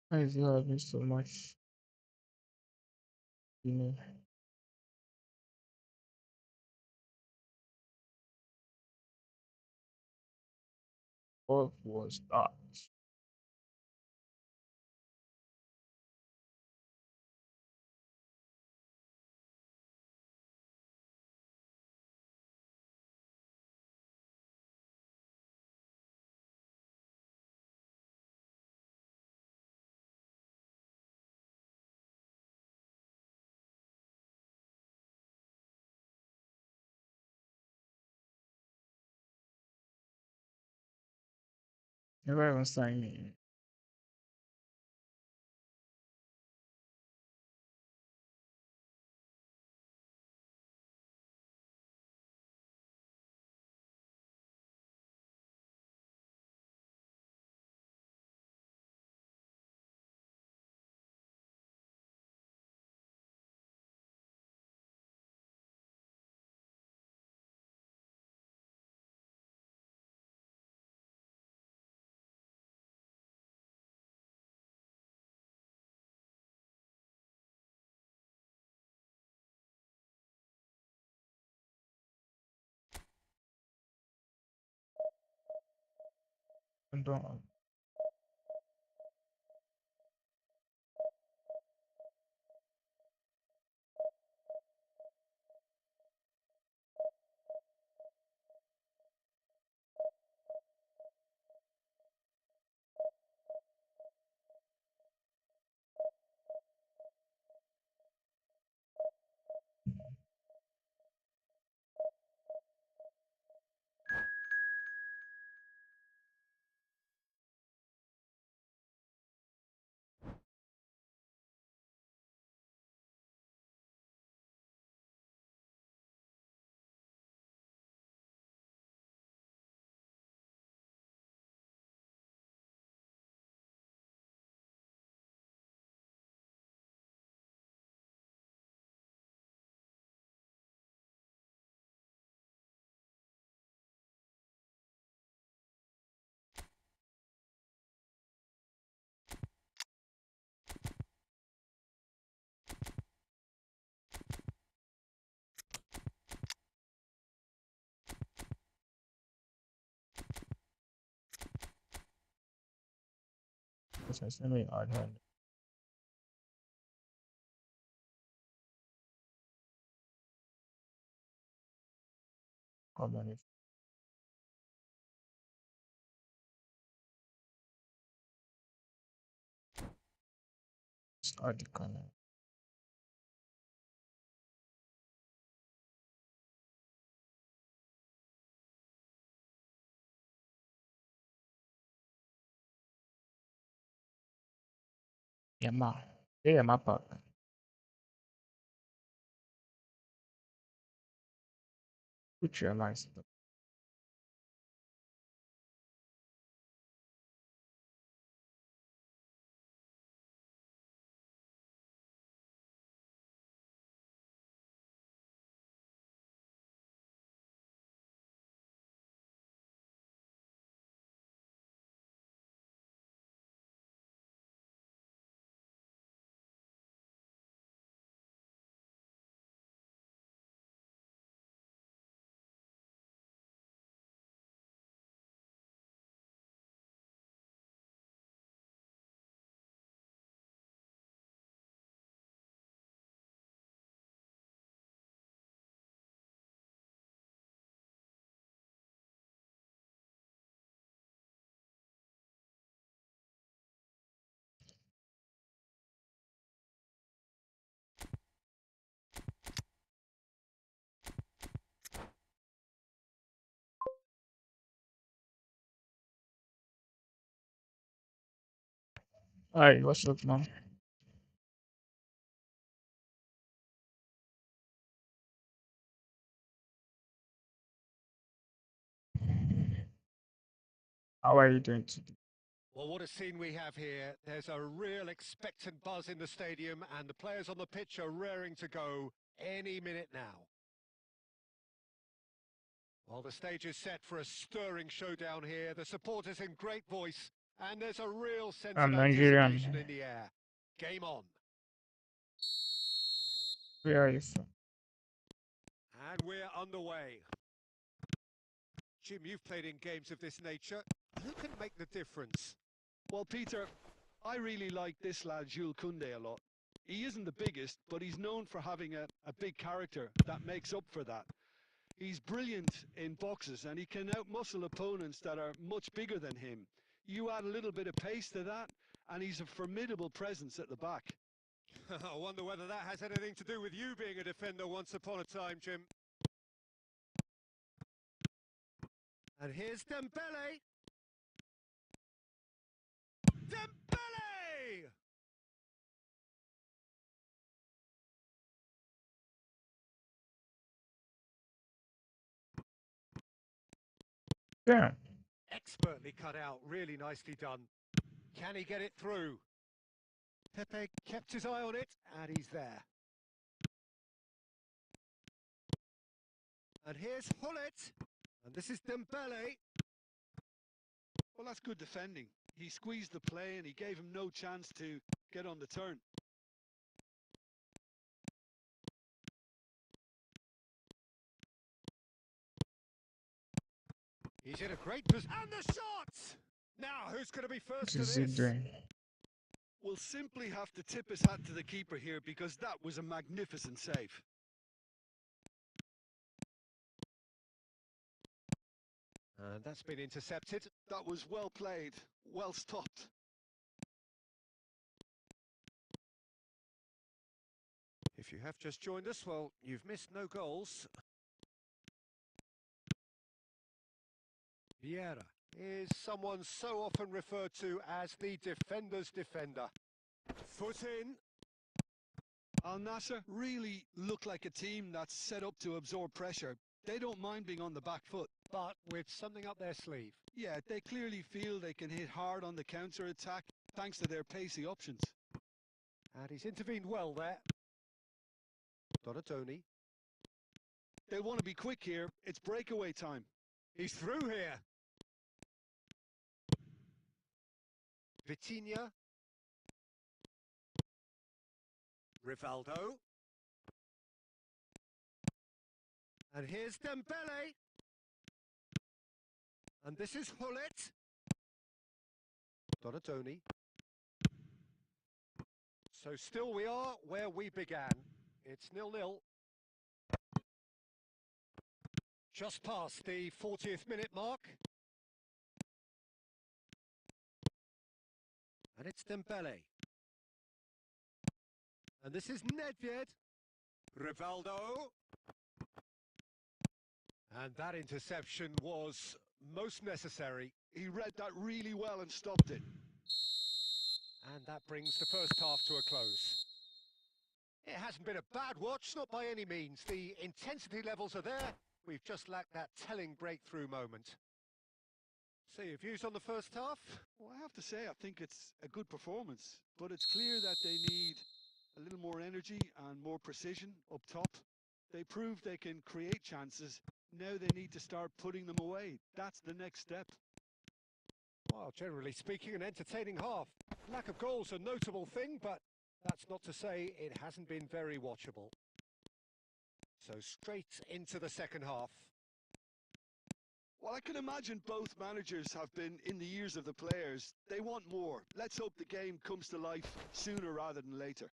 Why is he having so much, you know? What was that? Never even signed me. I don't. Because I sent me hard hand. Come on, if start the corner. Yama. Yeah, Yama pack. Put your lines. Hi, what's up, man? How are you doing today? Well, what a scene we have here. There's a real expectant buzz in the stadium, and the players on the pitch are raring to go any minute now. Well, the stage is set for a stirring showdown here. The supporters in great voice, And there's a real sense I'm of anticipation Nigerian. in the air. Game on. Where are you from? And we're underway. Jim, you've played in games of this nature. Who can make the difference? Well, Peter, I really like this lad Jules Koundé a lot. He isn't the biggest, but he's known for having a big character that makes up for that. He's brilliant in boxes and he can outmuscle opponents that are much bigger than him. You add a little bit of pace to that and he's a formidable presence at the back. I wonder whether that has anything to do with you being a defender once upon a time, Jim. And here's Dembele. Dembele! Damn. Expertly cut out, really nicely done. Can he get it through? Pepe kept his eye on it, and he's there. And here's Hullet, and this is Dembele. Well, that's good defending. He squeezed the play and he gave him no chance to get on the turn. He's in a great position. And the shot! Now, who's going to be What first to is he this? doing? We'll simply have to tip his hat to the keeper here because that was a magnificent save. And that's been intercepted. That was well played, well stopped. If you have just joined us, well, you've missed no goals. Vieira is someone so often referred to as the defender's defender. Foot in. Al Nassr really look like a team that's set up to absorb pressure. They don't mind being on the back foot. But with something up their sleeve. Yeah, they clearly feel they can hit hard on the counter-attack thanks to their pacey options. And he's intervened well there. Donatoni. They want to be quick here. It's breakaway time. He's through here. Vitinha. Rivaldo. And here's Dembele. And this is Hullet. Donatoni. So still we are where we began. It's 0-0. Just past the 40th minute mark. And it's Dembele. And this is Nedved. Rivaldo. And that interception was most necessary. He read that really well and stopped it. And that brings the first half to a close. It hasn't been a bad watch, not by any means. The intensity levels are there. We've just lacked that telling breakthrough moment. So your views on the first half? Well, I have to say, I think it's a good performance, but it's clear that they need a little more energy and more precision up top. They proved they can create chances. Now they need to start putting them away. That's the next step. Well, generally speaking, an entertaining half. Lack of goals a notable thing, but that's not to say it hasn't been very watchable. So straight into the second half. Well, I can imagine both managers have been in the ears of the players. They want more. Let's hope the game comes to life sooner rather than later.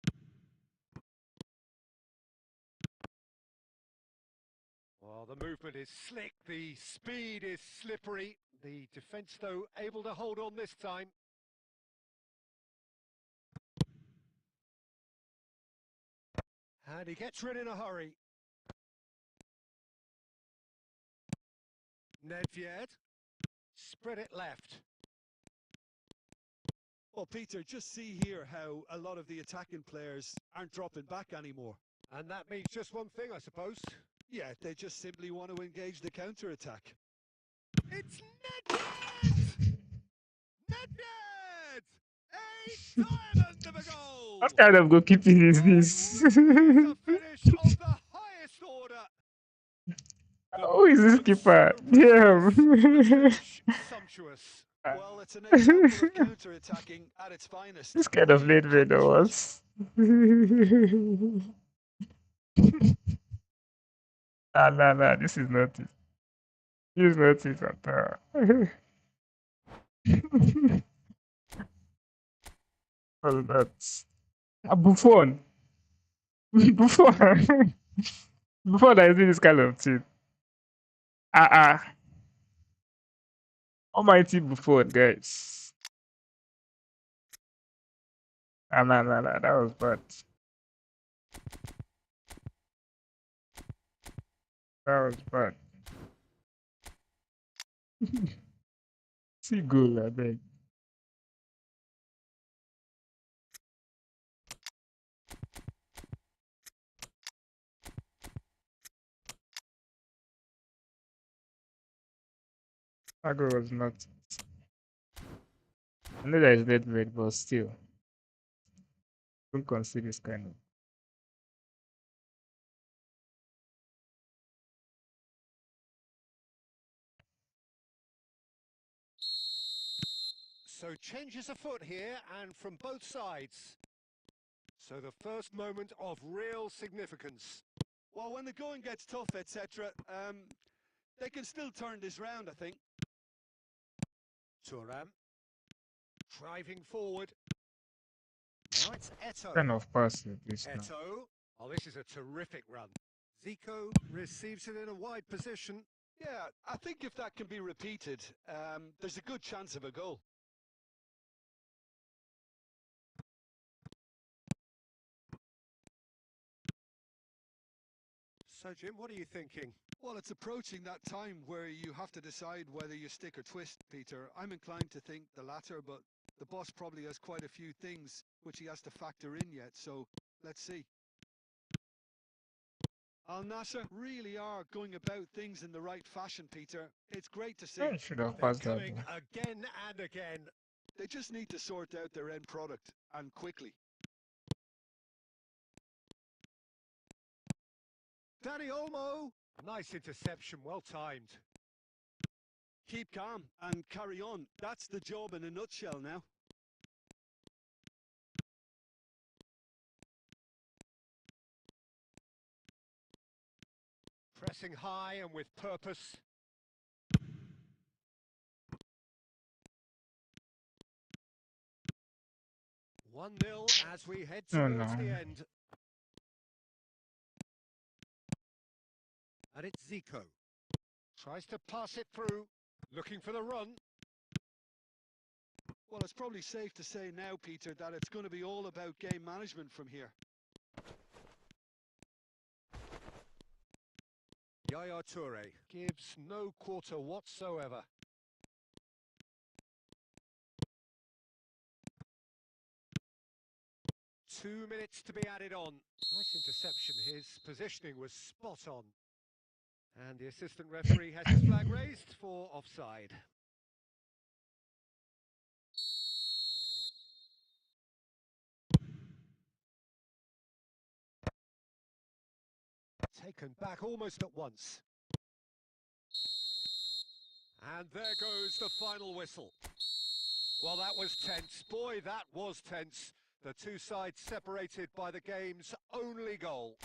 Well, the movement is slick, the speed is slippery. The defence, though, able to hold on this time. And he gets rid in a hurry. Nedved. Spread it left. Well, Peter, just see here how a lot of the attacking players aren't dropping back anymore. And that means just one thing, I suppose. Yeah, they just simply want to engage the counter-attack. It's Nedved! Nedved! A diamond of a goal! What kind of goalkeeping is this? It's a finish of the highest order. Who is this keeper? The Damn. finish sumptuous. Well, it's an example of counter-attacking at its finest. This kind of He late couldn't radar switch. was. Nah. This is not it. This is not it at all. Well, that's a Buffon. Buffon. Buffon I do this kind of thing. Ah. Almighty Buffon, guys. Nah. That was bad. That was bad. See goal, I beg. That goal was not. I know that is late red, but still, don't consider this kind of. So changes afoot here and from both sides. So the first moment of real significance. Well, when the going gets tough, etc., they can still turn this round, I think. Thuram driving forward. Now it's Eto. Kind of pass with this now. Eto. Oh, this is a terrific run. Zico receives it in a wide position. Yeah, I think if that can be repeated, there's a good chance of a goal. So, Jim, what are you thinking? Well, it's approaching that time where you have to decide whether you stick or twist, Peter. I'm inclined to think the latter, but the boss probably has quite a few things which he has to factor in yet, so let's see. Al Nassr really are going about things in the right fashion, Peter. It's great to see. I should have They're passed that. coming Though. again and again. They just need to sort out their end product, and quickly. Danny Olmo. Nice interception, well timed. Keep calm and carry on. That's the job in a nutshell now. Pressing high and with purpose. One 0 as we head Oh, towards no. the end. And it's Zico. Tries to pass it through. Looking for the run. Well, it's probably safe to say now, Peter, that it's going to be all about game management from here. Yaya Toure gives no quarter whatsoever. Two minutes to be added on. Nice interception. His positioning was spot on. And the assistant referee has his flag raised for offside. Taken back almost at once. And there goes the final whistle. Well, that was tense. Boy, that was tense. The two sides separated by the game's only goal.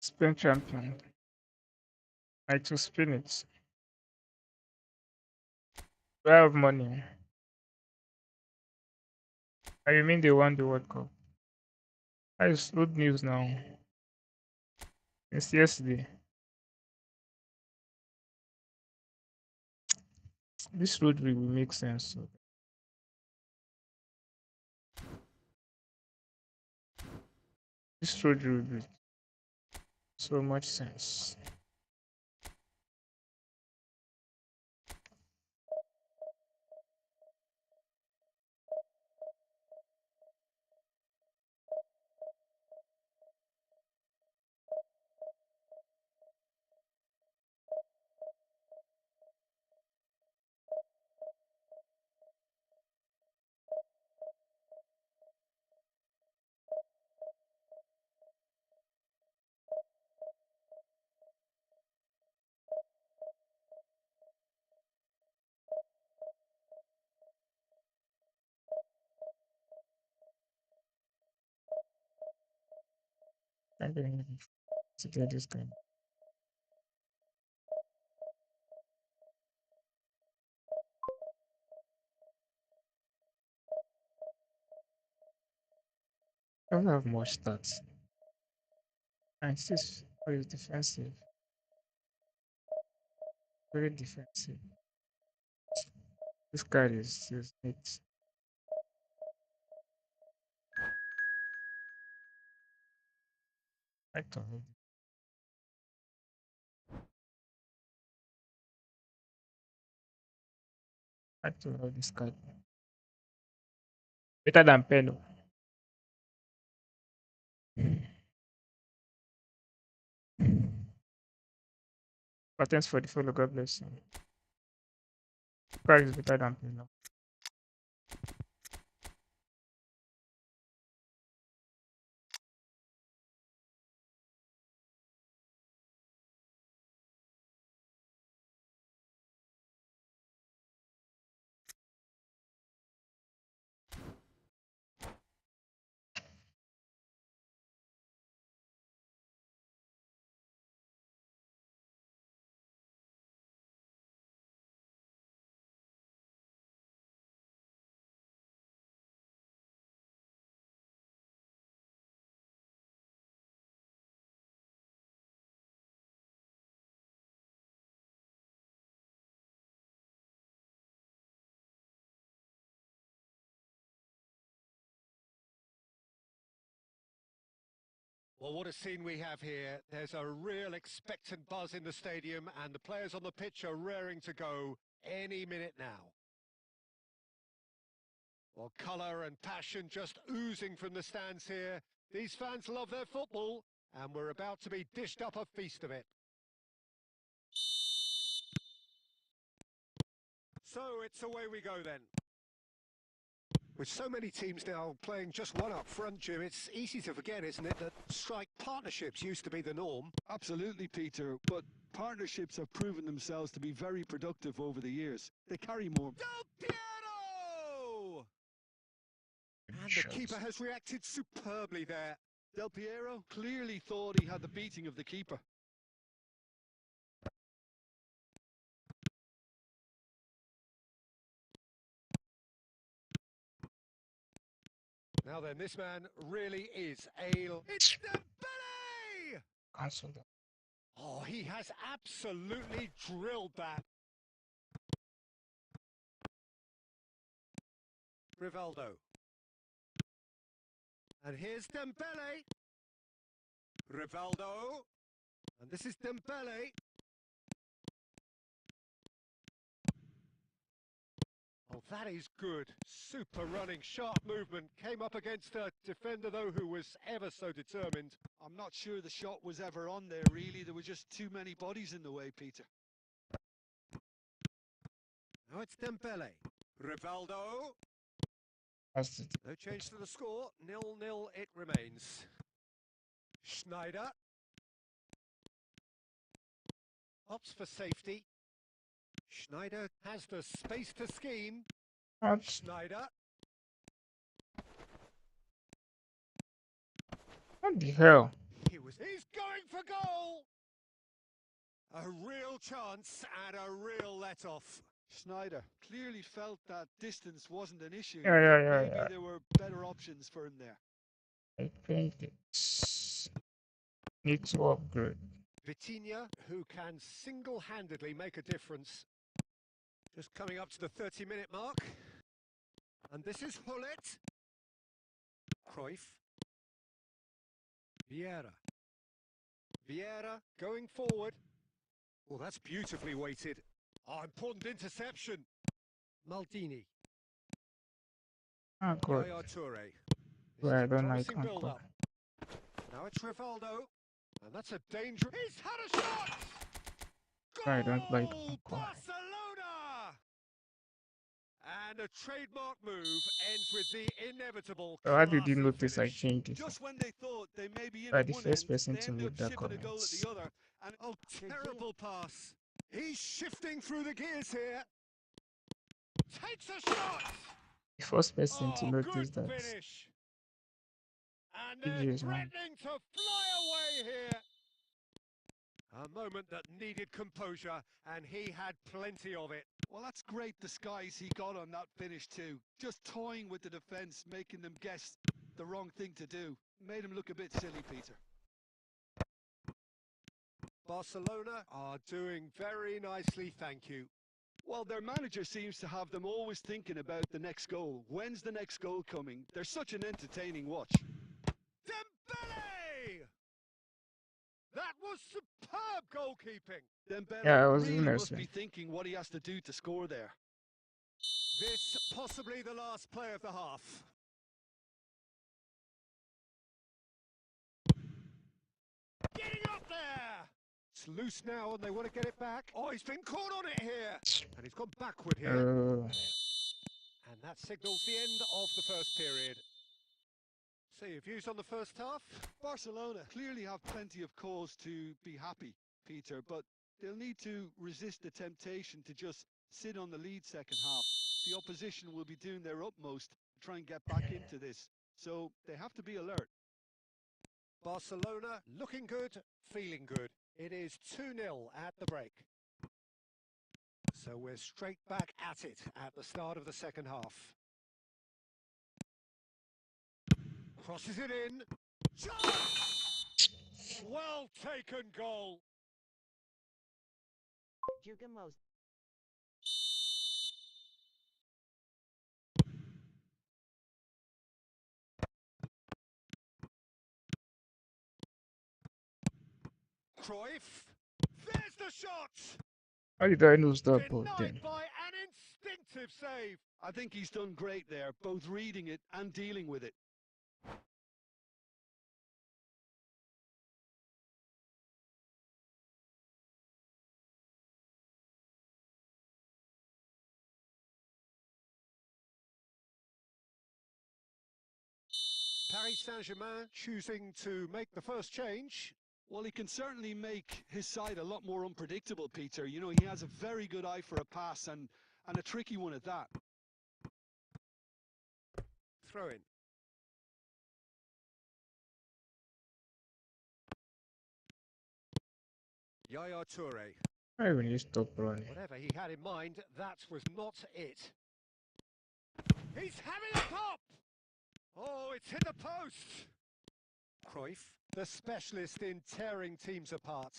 Spain champion. I to spin it. Do I have money? I mean they won the World Cup. That is old news now. It's yesterday. This road will make sense. So this road will make so much sense. I'm going to get this guy. I don't have much stats. And this very defensive. Very defensive. This guy is neat. I don't know. I don't know this guy. Better than Peno. But thanks for the follow. God bless you. This guy is better than Peno. Well, what a scene we have here. There's a real expectant buzz in the stadium, and the players on the pitch are raring to go any minute now. Well, colour and passion just oozing from the stands here. These fans love their football, and we're about to be dished up a feast of it. So it's away we go then. With so many teams now playing just one up front, Jim, it's easy to forget, isn't it, that strike partnerships used to be the norm. Absolutely, Peter, but partnerships have proven themselves to be very productive over the years. They carry more. Del Piero! And the Shots. keeper has reacted superbly there. Del Piero clearly thought he had the beating of the keeper. Now then, this man really is ale. It's Dembele! Cancel that. Oh, he has absolutely drilled that. Rivaldo. And here's Dembele. Rivaldo. And this is Dembele. Oh, that is good. Super running, sharp movement. Came up against a defender, though, who was ever so determined. I'm not sure the shot was ever on there, really. There were just too many bodies in the way, Peter. Now it's Dembele. Rivaldo. That's it. No change to the score. 0-0 it remains. Schneider. Opts for safety. Schneider has the space to scheme. What? Schneider. What the hell? He He's going for goal! A real chance and a real let-off. Schneider clearly felt that distance wasn't an issue. Yeah. Maybe there were better options for him there. I think it's need to upgrade. Vitinha, who can single-handedly make a difference. Just coming up to the 30-minute mark. And this is Hullet. Cruyff. Vieira. Vieira going forward. Well, that's beautifully weighted. Oh, important interception. Maldini. Ah, good. Yaya Toure. Well, This I is a don't like promising Anchor. build-up. Now it's Rivaldo. And that's a danger. He's had a shot! I don't like Goal! Anchor. Barcelona! And a trademark move ends with the inevitable So how did you classy notice I finish. changed it? Just when they thought they may be in Right, at the one first end, person they to end up make that shipping a goal at comment. the other. And Oh, terrible pass. He's shifting through the gears here. Takes a shot! The first person to Oh, notice good that finish. And PG they're is man. threatening to fly away here. A moment that needed composure, and he had plenty of it. well, that's great disguise he got on that finish too. Just toying with the defence, making them guess the wrong thing to do. Made him look a bit silly, Peter. Barcelona are doing very nicely, thank you. Well, their manager seems to have them always thinking about the next goal. When's the next goal coming? They're such an entertaining watch. Dembele! That was superb goalkeeping. Dembele Yeah, I was really gonna must say. be thinking what he has to do to score there. This possibly the last play of the half. Getting up there! It's loose now and they want to get it back. Oh, he's been caught on it here. And he's gone backward here. And that signals the end of the first period. So your views on the first half? Barcelona clearly have plenty of cause to be happy, Peter, but they'll need to resist the temptation to just sit on the lead second half. The opposition will be doing their utmost to try and get back into this, so they have to be alert. Barcelona looking good, feeling good. It is 2-0 at the break. So we're straight back at it at the start of the second half. Crosses it in. Chance! Well taken goal. Jugamos. Cruyff. There's the shot! How did I lose that ball Denied then? by an instinctive save. I think he's done great there, both reading it and dealing with it. Paris Saint-Germain choosing to make the first change. Well, he can certainly make his side a lot more unpredictable, Peter. You know, he has a very good eye for a pass and a tricky one at that. Throw in. Yaya Toure. Why will you stop running? Whatever he had in mind, that was not it. He's having a pop! Oh, it's hit the post! Cruyff, the specialist in tearing teams apart.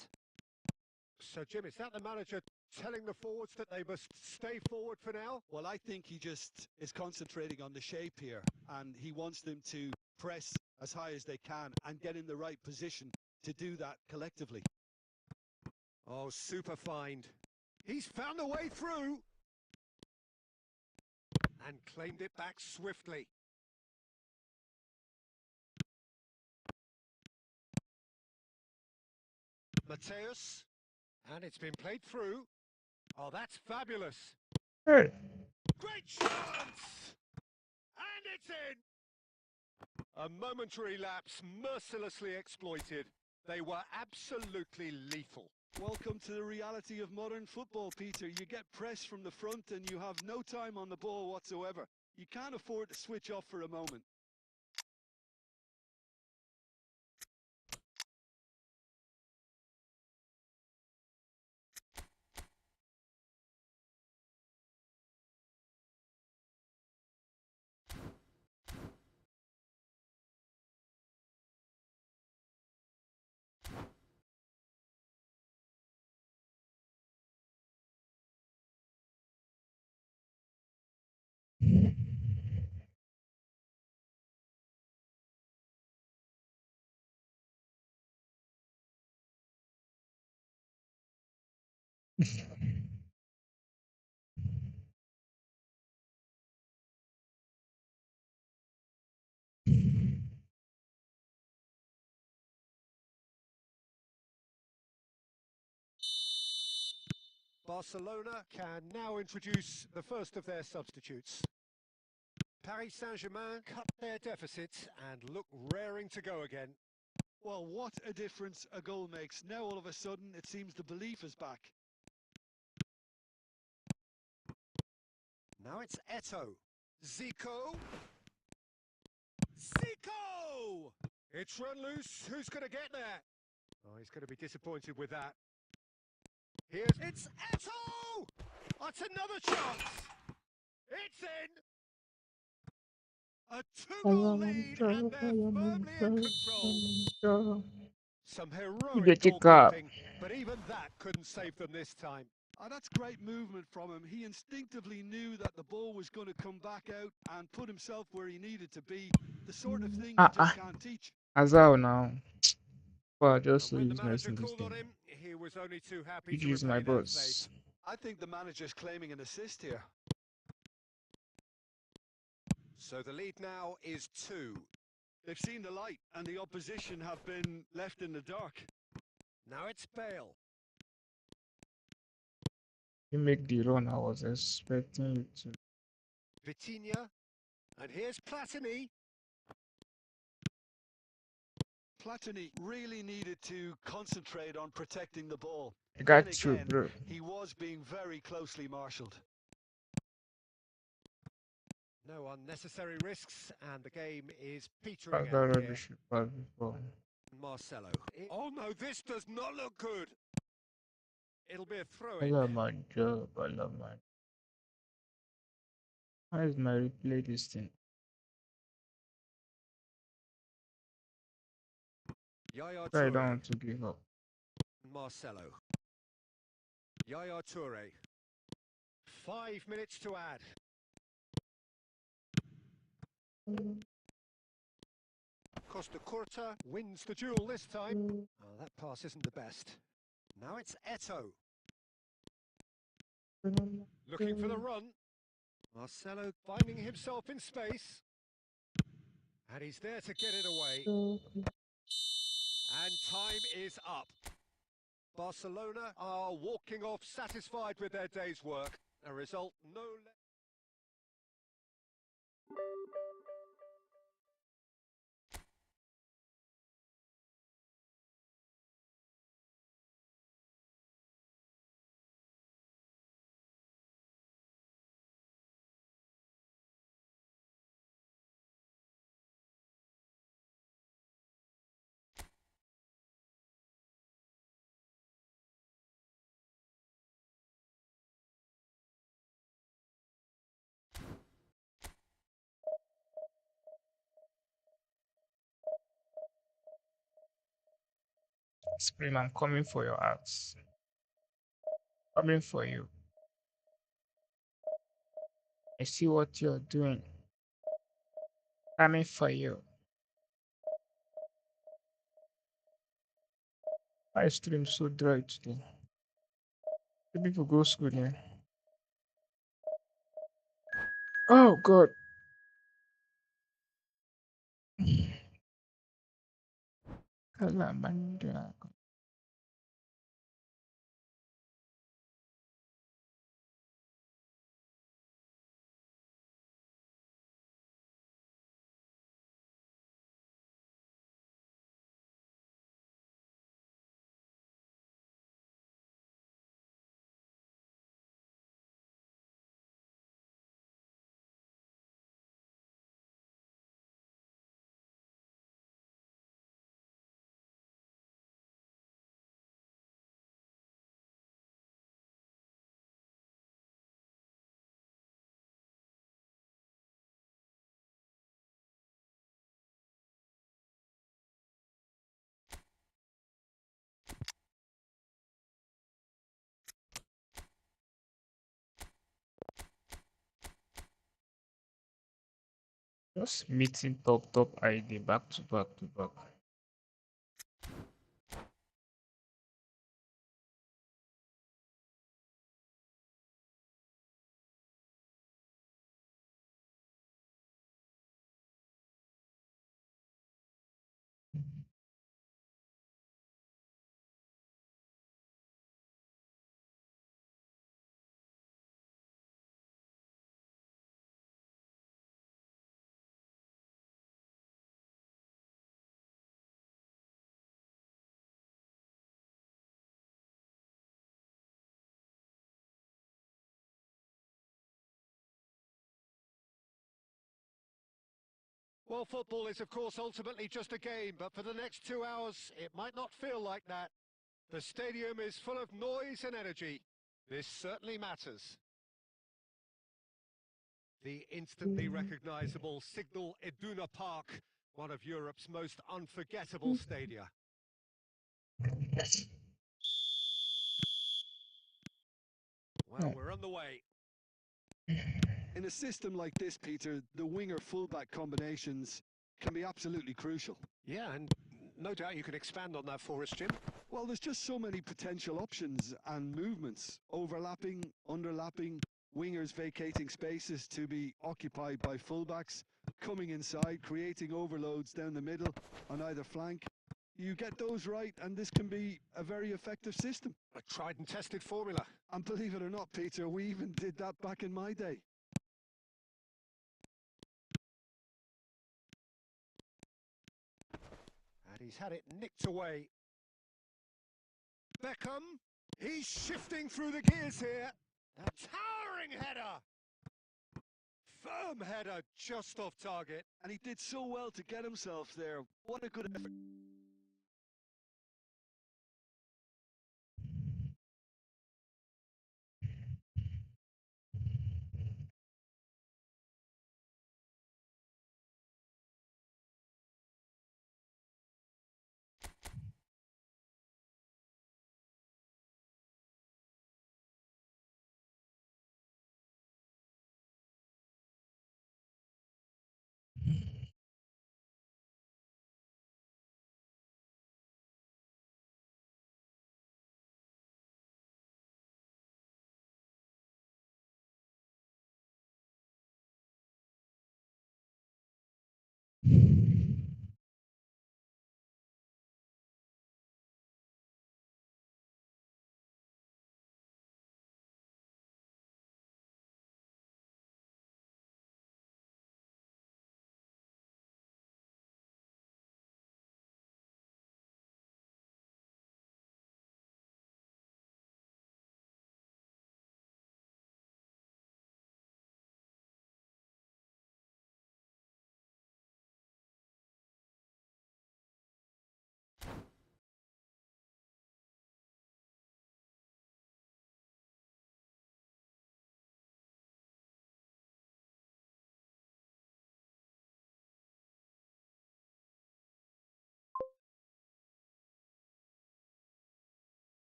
So, Jim, is that the manager telling the forwards that they must stay forward for now? Well, I think he just is concentrating on the shape here, and he wants them to press as high as they can and get in the right position to do that collectively. Oh, super find. He's found a way through. And claimed it back swiftly. Mateus. And it's been played through. Oh, that's fabulous. Hey, Great chance! And it's in! A momentary lapse mercilessly exploited. They were absolutely lethal. Welcome to the reality of modern football, Peter. You get press from the front and you have no time on the ball whatsoever. You can't afford to switch off for a moment. Barcelona can now introduce the first of their substitutes. Paris Saint-Germain cut their deficit and look raring to go again. Well, what a difference a goal makes. Now all of a sudden it seems the belief is back. Now it's Eto. Zico. Zico! It's run loose. Who's going to get there? Oh, he's going to be disappointed with that. It's Eto! That's another chance. It's in. A two-goal lead, and they're firmly in control. Some heroic goalkeeping, but even that couldn't save them this time. Oh, that's great movement from him. He instinctively knew that the ball was going to come back out and put himself where he needed to be. The sort of thing you just can't teach. Azal now. Well, just And when the use my manager this called thing. on him, he was only too happy You to use my repay that boss. faith. I think the manager's claiming an assist here. So the lead now is 2. They've seen the light and the opposition have been left in the dark. Now it's Bale. You make the run I was expecting you to. Vitinha. And here's Platini. Platini really needed to concentrate on protecting the ball. I got Then you, again, bro. he was being very closely marshalled. No unnecessary risks, and the game is That's petering that out here. rubbish you passed before. Marcelo. Oh no, this does not look good. It'll be a I throw-in. love my job. I love my. How is my replay this thing? Yaya I don't Toure. want to give up. Marcelo. Yaya Toure. 5 minutes to add. Costa Curta wins the duel this time. Oh, that pass isn't the best. Now it's Eto. Looking for the run. Marcelo finding himself in space. And he's there to get it away. And time is up. Barcelona are walking off satisfied with their day's work. A result no less. Scream, I'm coming for your ass. Coming for you. I see what you're doing. Coming for you. I stream so dry today. The people go school here. Oh god. Calamanda. Just meeting top ID back to back to back. Well, football is, of course, ultimately just a game, but for the next 2 hours, it might not feel like that. The stadium is full of noise and energy. This certainly matters. The instantly recognisable Signal Iduna Park, one of Europe's most unforgettable stadia. Well, we're on the way. In a system like this, Peter, the winger-fullback combinations can be absolutely crucial. Yeah, and no doubt you can expand on that for us, Jim. Well, there's just so many potential options and movements. Overlapping, underlapping, wingers vacating spaces to be occupied by fullbacks, coming inside, creating overloads down the middle on either flank. You get those right, and this can be a very effective system. A tried and tested formula. And believe it or not, Peter, we even did that back in my day. And he's had it nicked away. Beckham, he's shifting through the gears here. A towering header. Firm header just off target. And he did so well to get himself there. What a good effort.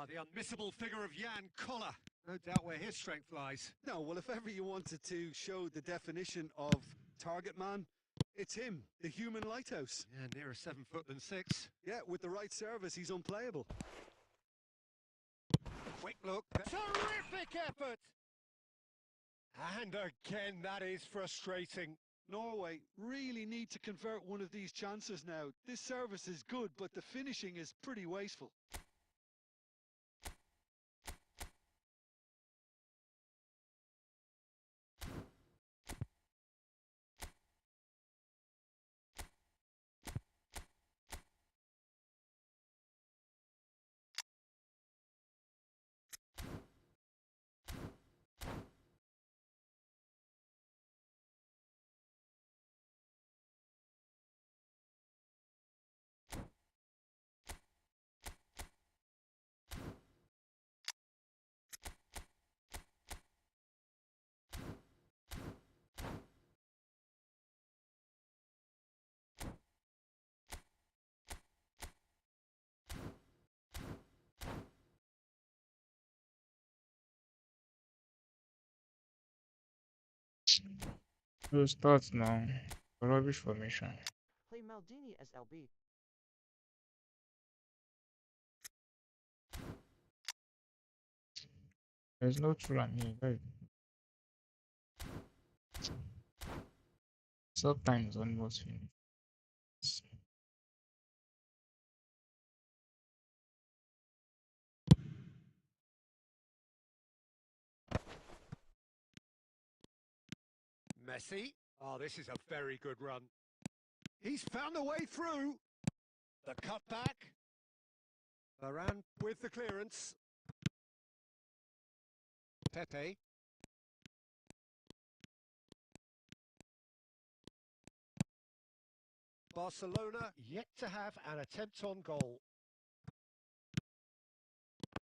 The unmissable figure of Jan Koller. No doubt where his strength lies. No, well, if ever you wanted to show the definition of target man, it's him, the human lighthouse. Yeah, nearer 7 foot than 6. Yeah, with the right service, he's unplayable. Quick look. Terrific effort! And again, that is frustrating. Norway really need to convert one of these chances now. This service is good, but the finishing is pretty wasteful. Those thoughts now. Rubbish formation. Play Maldini as LB. There's no Thuram here, right? Sub time is almost finished. Messi. Oh, this is a very good run. He's found a way through. The cutback. Varane with the clearance. Pepe. Barcelona yet to have an attempt on goal.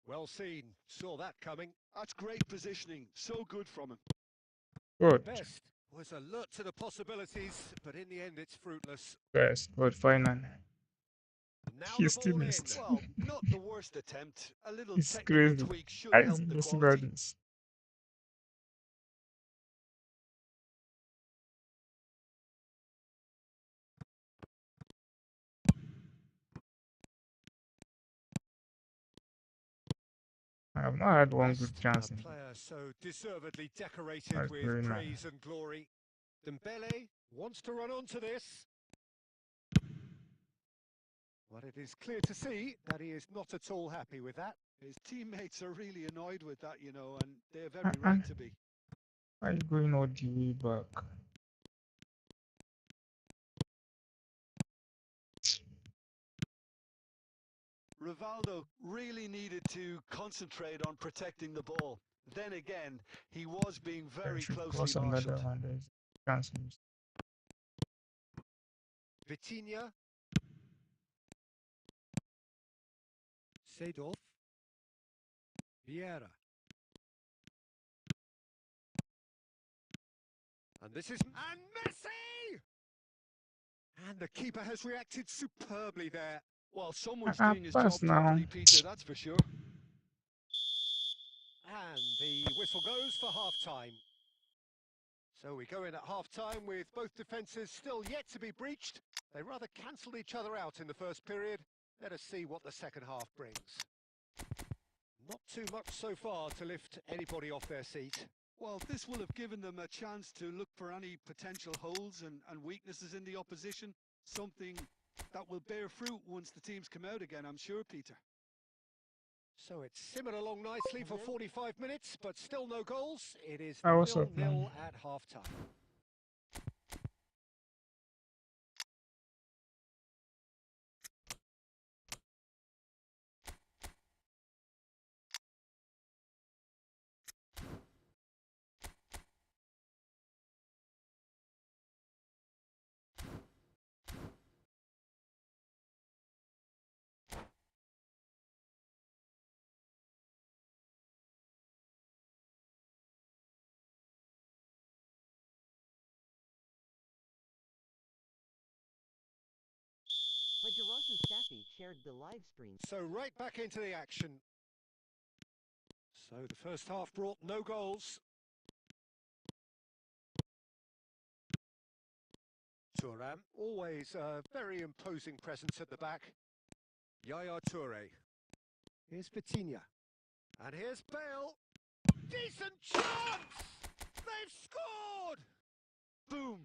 Well seen, saw that coming. That's great positioning, so good from him. Good. Best was alert to the possibilities, but in the end it's fruitless. Best, but final. Now He the still ball in. missed. Well, not the worst attempt. A little It's technical crazy. tweak should I help is the missing quality. this. I have not had one good Best, chance a in player so deservedly decorated That's with very nice. praise and glory. Dembele wants to run onto this. But it is clear to see that he is not at all happy with that. His teammates are really annoyed with that, you know, and they have Uh-uh. every right to be. Why are you going all the way back? Rivaldo really needed to concentrate on protecting the ball. Then again, he was being Then very should closely cross another marshaled. one. There's chance. Vitinha. Seedorf. Vieira. And this is... And Messi! And the keeper has reacted superbly there. Well, someone's Uh-uh, doing his pass job now. properly, Peter, that's for sure. And the whistle goes for half-time. So we go in at half-time with both defences still yet to be breached. They rather cancelled each other out in the first period. Let us see what the second half brings. Not too much so far to lift anybody off their seat. Well, this will have given them a chance to look for any potential holes and weaknesses in the opposition. Something that will bear fruit once the teams come out again, I'm sure, Peter. So it's simmered along nicely for 45 minutes, but still no goals. It is Ah, what's up, 0-0 man? at half-time. Federico Staffi shared the live stream. So right back into the action. So the first half brought no goals. Thuram, always a very imposing presence at the back. Yaya Toure. Here's Vitinha. And here's Bale. Decent chance! They've scored! Boom!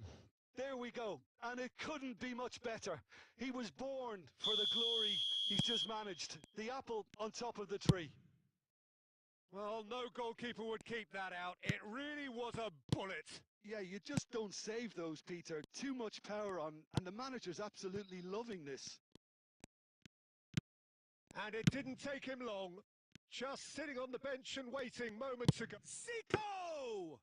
There we go. And it couldn't be much better. He was born for the glory he's just managed. The apple on top of the tree. Well, no goalkeeper would keep that out. It really was a bullet. Yeah, you just don't save those, Peter. Too much power on, and the manager's absolutely loving this. And it didn't take him long. Just sitting on the bench and waiting moments ago. Zico!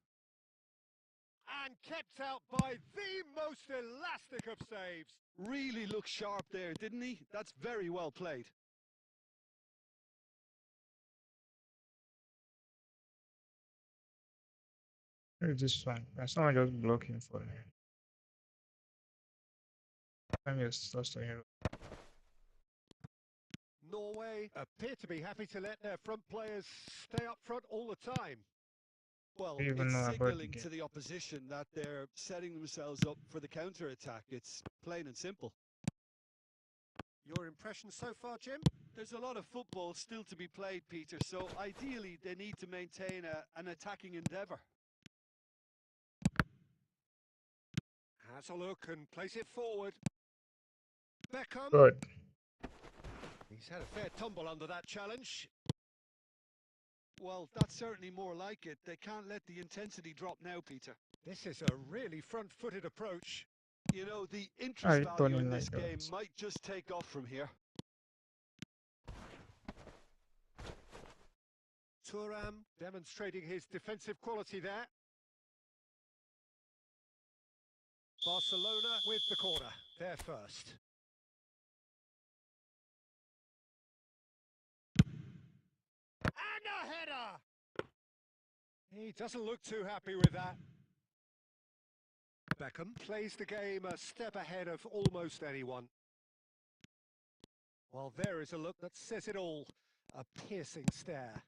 And kept out by the most elastic of saves. Really looked sharp there, didn't he? That's very well played. Where is this one? Can someone just block him for me? Let me just toss to him. Norway appear to be happy to let their front players stay up front all the time. Well, I don't even it's know about the signalling game. to the opposition that they're setting themselves up for the counter-attack. It's plain and simple. Your impression so far, Jim? There's a lot of football still to be played, Peter, so ideally they need to maintain an attacking endeavour. Has a look and plays it forward. Beckham. Good. He's had a fair tumble under that challenge. Well, that's certainly more like it. They can't let the intensity drop now, Peter. This is a really front-footed approach. You know, the I interest don't value in like this game that. might just take off from here. Thuram demonstrating his defensive quality there. Barcelona with the corner. They're first. And a header! He doesn't look too happy with that. Beckham plays the game a step ahead of almost anyone. Well, there is a look that says it all. A piercing stare.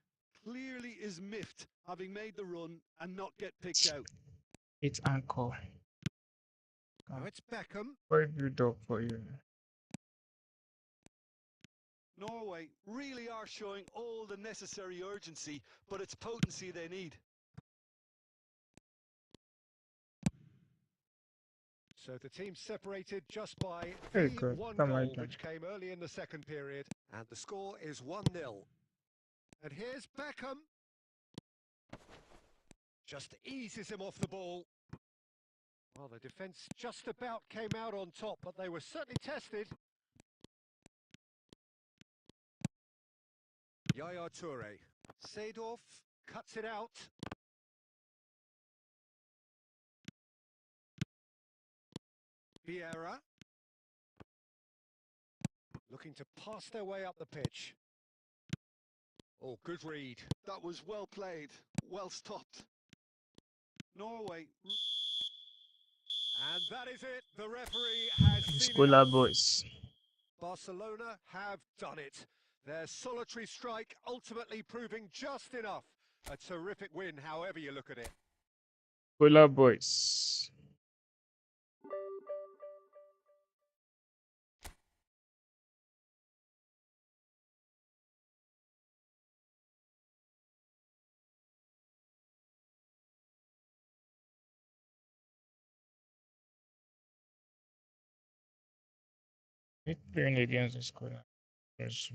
Clearly is miffed, having made the run and not get picked out. It's anchor. Now it's Beckham. Very build up for you. Norway really are showing all the necessary urgency, but it's potency they need. So the team separated just by Very the good. one Come on, goal, then. which came early in the second period. And the score is 1-0. And here's Beckham. Just eases him off the ball. Well, the defence just about came out on top, but they were certainly tested. Yaya Toure. Seedorf cuts it out. Vieira. Looking to pass their way up the pitch. Oh, good read. That was well played, well stopped. Norway. And that is it. The referee has seen Scholar enough. boys. Barcelona have done it. Their solitary strike ultimately proving just enough. A terrific win, however you look at it. Scholar boys. We're playing against the scholar. Yes.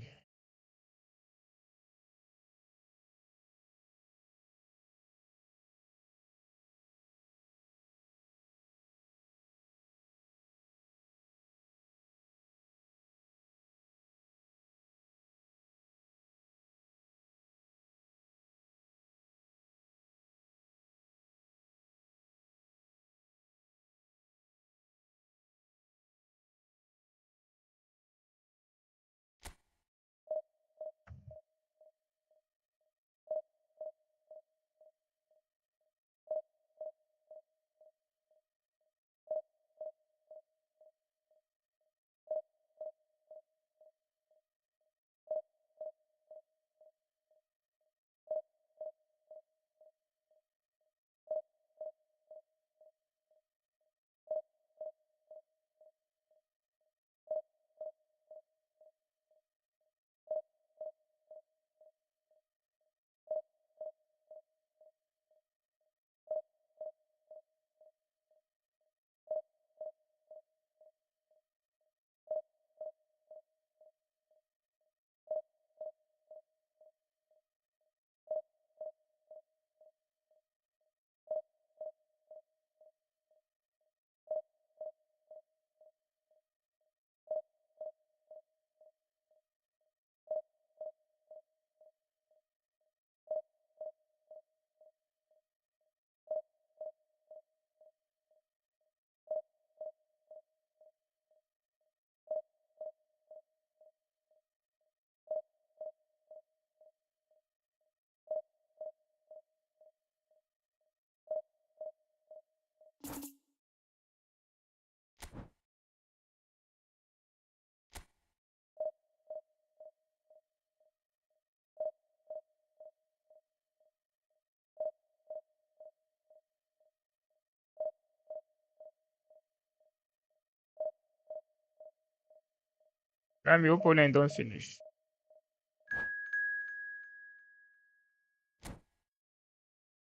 And the opponent don't finish.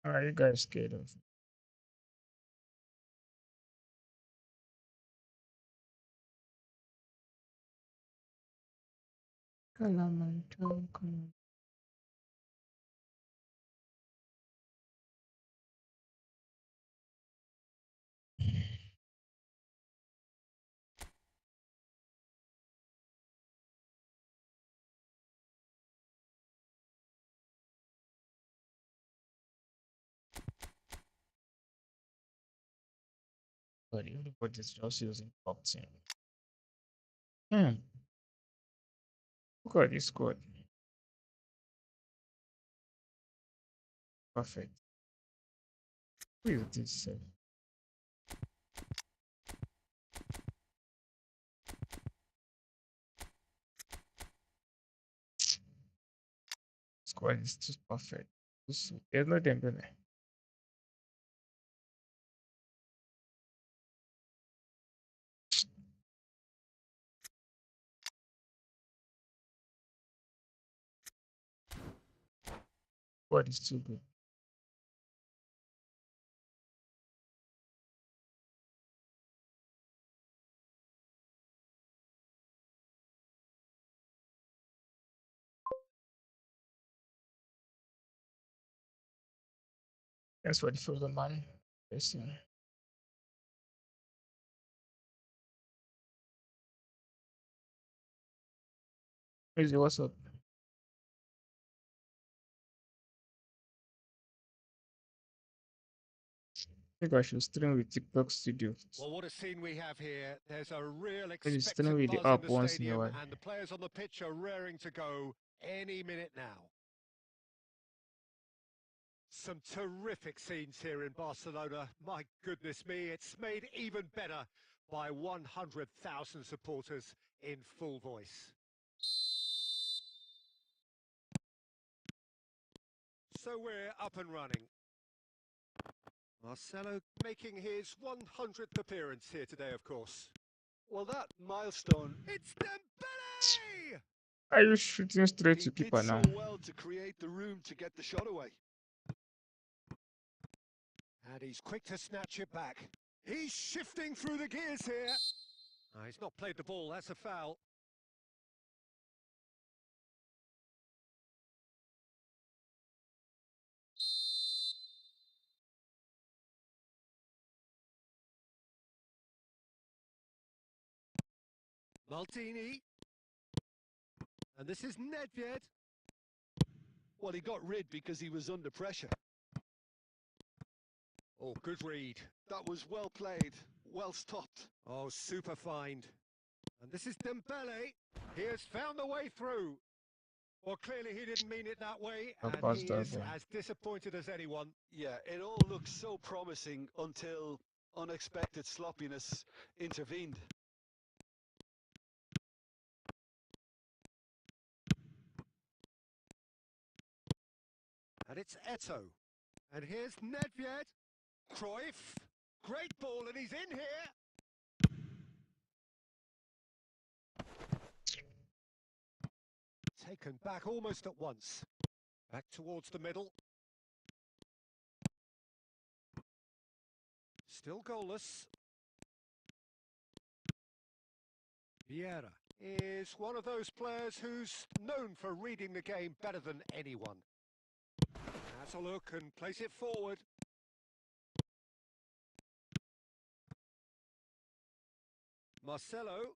Are you guys scared of? Calamanto, But everybody's just using top team. Hmm. Look at this squad. Perfect. Who is this? Squad is just perfect. There's no Dembele. Squad is too good. Thanks for the follow, man. Listen. Crazy, what's up? I think I should stream with TikTok Studio. Well, what a scene we have here. There's a real Maybe stream expectant with the buzz in app the once in a stadium, while. and the players on the pitch are raring to go any minute now. Some terrific scenes here in Barcelona. My goodness me, it's made even better by 100,000 supporters in full voice. So we're up and running. Marcelo making his 100th appearance here today, of course. Well, that milestone, It's Dembele! Are you shooting straight he to did keeper so now? well to create the room to get the shot away. And he's quick to snatch it back. He's shifting through the gears here. He's not played the ball, that's a foul. Maldini. And this is Nedved. Well, he got rid because he was under pressure. Oh, good read. That was well played, well stopped. Oh, super find. And this is Dembele. He has found the way through. Well, clearly he didn't mean it that way, I'll and pass he that is then. as disappointed as anyone. Yeah, it all looked so promising until unexpected sloppiness intervened. And it's Eto. And here's Nedved. Cruyff. Great ball, and he's in here. Taken back almost at once. Back towards the middle. Still goalless. Vieira is one of those players who's known for reading the game better than anyone. Has a look and plays it forward. Marcelo.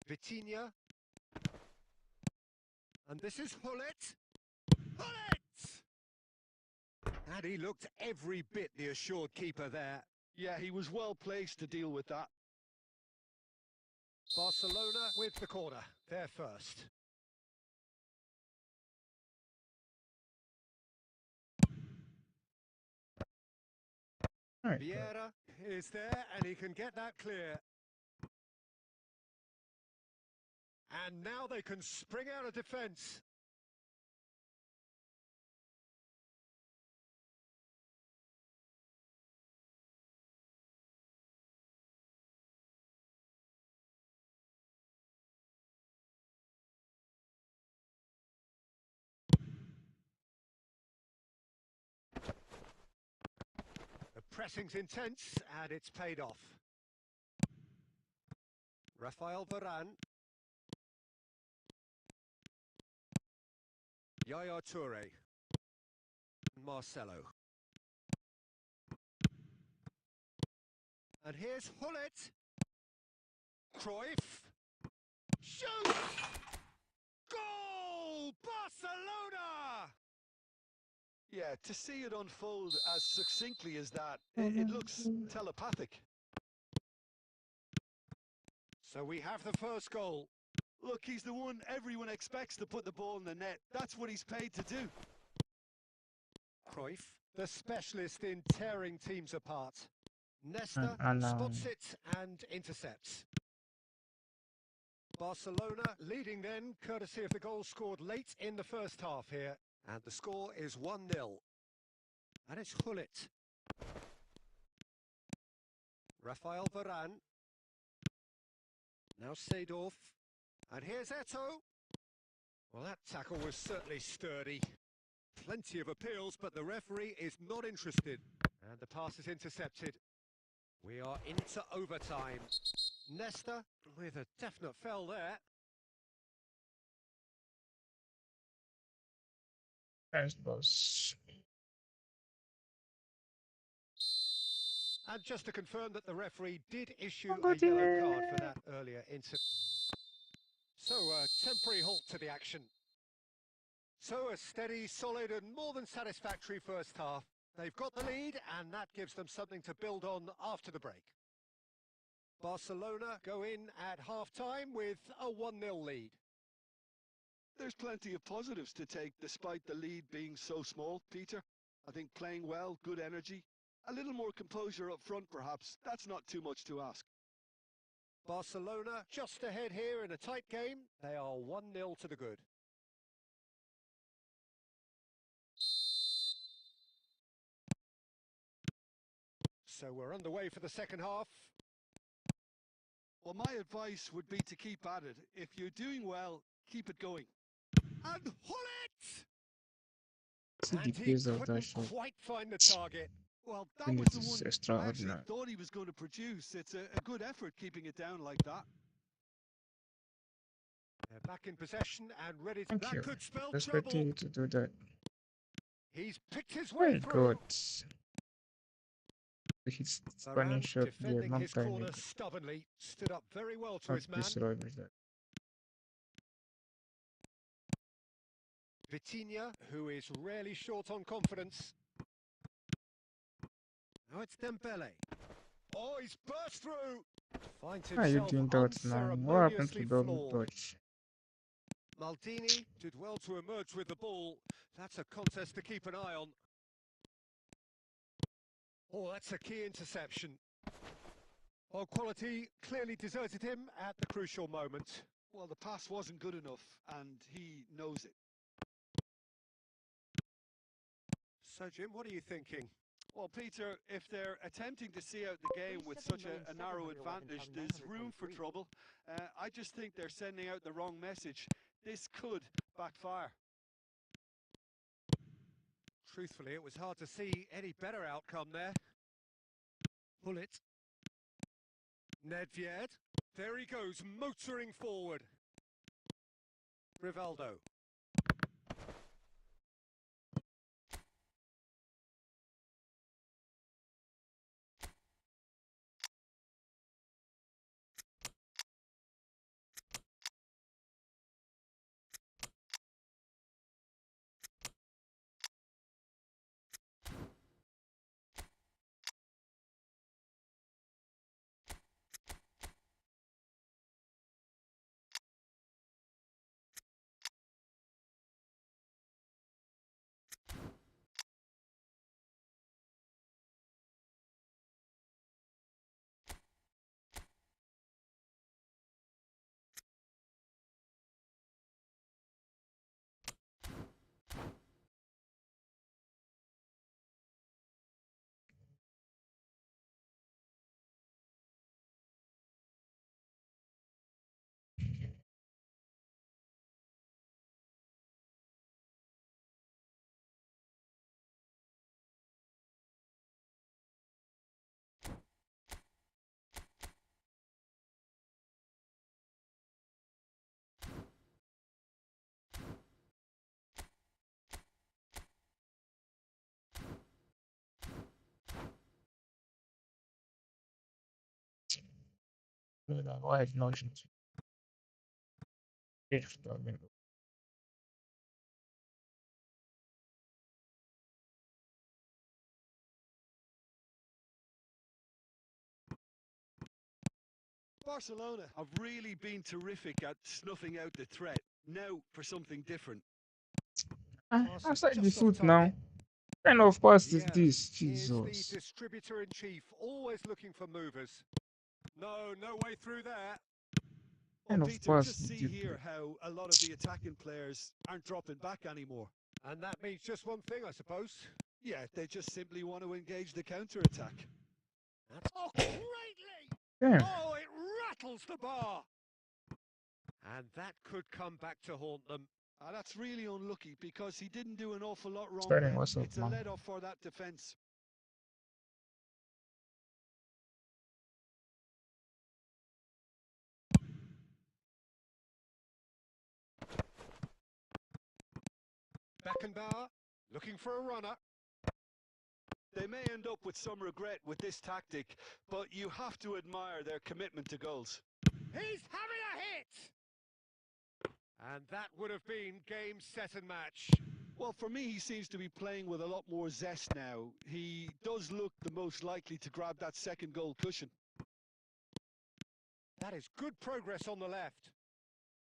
Vitinha. And this is Hullet. Hullet! And he looked every bit the assured keeper there. Yeah, he was well placed to deal with that. Barcelona with the corner. They're first. All right, Vieira is there and he can get that clear. And now they can spring out of defence. The pressing's intense and it's paid off. Rafael Varane. Yaya Toure. Marcelo. And here's Hullet. Cruyff. Shoot! Goal! Barcelona! Yeah, to see it unfold as succinctly as that, it looks telepathic. So we have the first goal. Look, he's the one everyone expects to put the ball in the net. That's what he's paid to do. Cruyff, the specialist in tearing teams apart. Nesta And spots it and intercepts. Barcelona leading then, courtesy of the goal scored late in the first half here. And the score is 1-0. And it's Hullet. Rafael Varane. Now Seedorf. And here's Eto'o. Well, that tackle was certainly sturdy. Plenty of appeals, but the referee is not interested. And the pass is intercepted. We are into overtime. Nesta with a definite foul there. Nice boss. And just to confirm that the referee did issue Oh, a yellow card for that earlier incident. So a temporary halt to the action. So a steady, solid and more than satisfactory first half. They've got the lead and that gives them something to build on after the break. Barcelona go in at half-time with a 1-0 lead. There's plenty of positives to take despite the lead being so small, Peter. I think playing well, good energy, a little more composure up front perhaps. That's not too much to ask. Barcelona just ahead here in a tight game. They are 1-0 to the good. So we're underway for the second half. Well, my advice would be to keep at it. If you're doing well, keep it going. And Hullet! See the And he pace of that couldn't shot. quite find the target. Well, I that think was it the is one I actually extraordinary. thought he was going to produce. It's a good effort keeping it down like that. They're back in possession and ready to... Thank That you. could spell Expecting trouble. you to do that. He's picked his way Very through. good. His Varane spanning shot there defending long his time corner ago. stubbornly. Stood up very well to Not his man. destroyed with that. Vitinha, who is rarely short on confidence. Now it's Dembele. Oh, he's burst through. Finds Why are you himself doing that now? What happened to unceremoniously double floored. touch? Maldini did well to emerge with the ball. That's a contest to keep an eye on. Oh, that's a key interception. Well, quality clearly deserted him at the crucial moment. Well, the pass wasn't good enough, and he knows it. So, Jim, what are you thinking? Well, Peter, if they're attempting to see out the game with such a narrow advantage, there's room for trouble. I just think they're sending out the wrong message. This could backfire. Truthfully, it was hard to see any better outcome there. Hullet. Nedved. There he goes, motoring forward. Rivaldo. Why acknowledgement? Echt, Barcelona have really been terrific at snuffing out the threat. Now for something different. Pass is Outside the just off foot now. target. Kind of pass is Viera this? is the Jesus. distributor-in-chief, always looking for movers. No way through there. Well, Kind of Peter, pass just did see you here play? how a lot of the attacking players aren't dropping back anymore. And that means just one thing, I suppose. Yeah, they just simply want to engage the counter-attack. That's greatly! Damn. Oh, it rattles the bar! And that could come back to haunt them. That's really unlucky because he didn't do an awful lot wrong Starting then. what's up, It's a man? let-off for that defence. Beckenbauer looking for a runner. They may end up with some regret with this tactic, but you have to admire their commitment to goals. He's having a hit! And that would have been game, set and match. Well, for me, he seems to be playing with a lot more zest now. He does look the most likely to grab that second goal cushion. That is good progress on the left.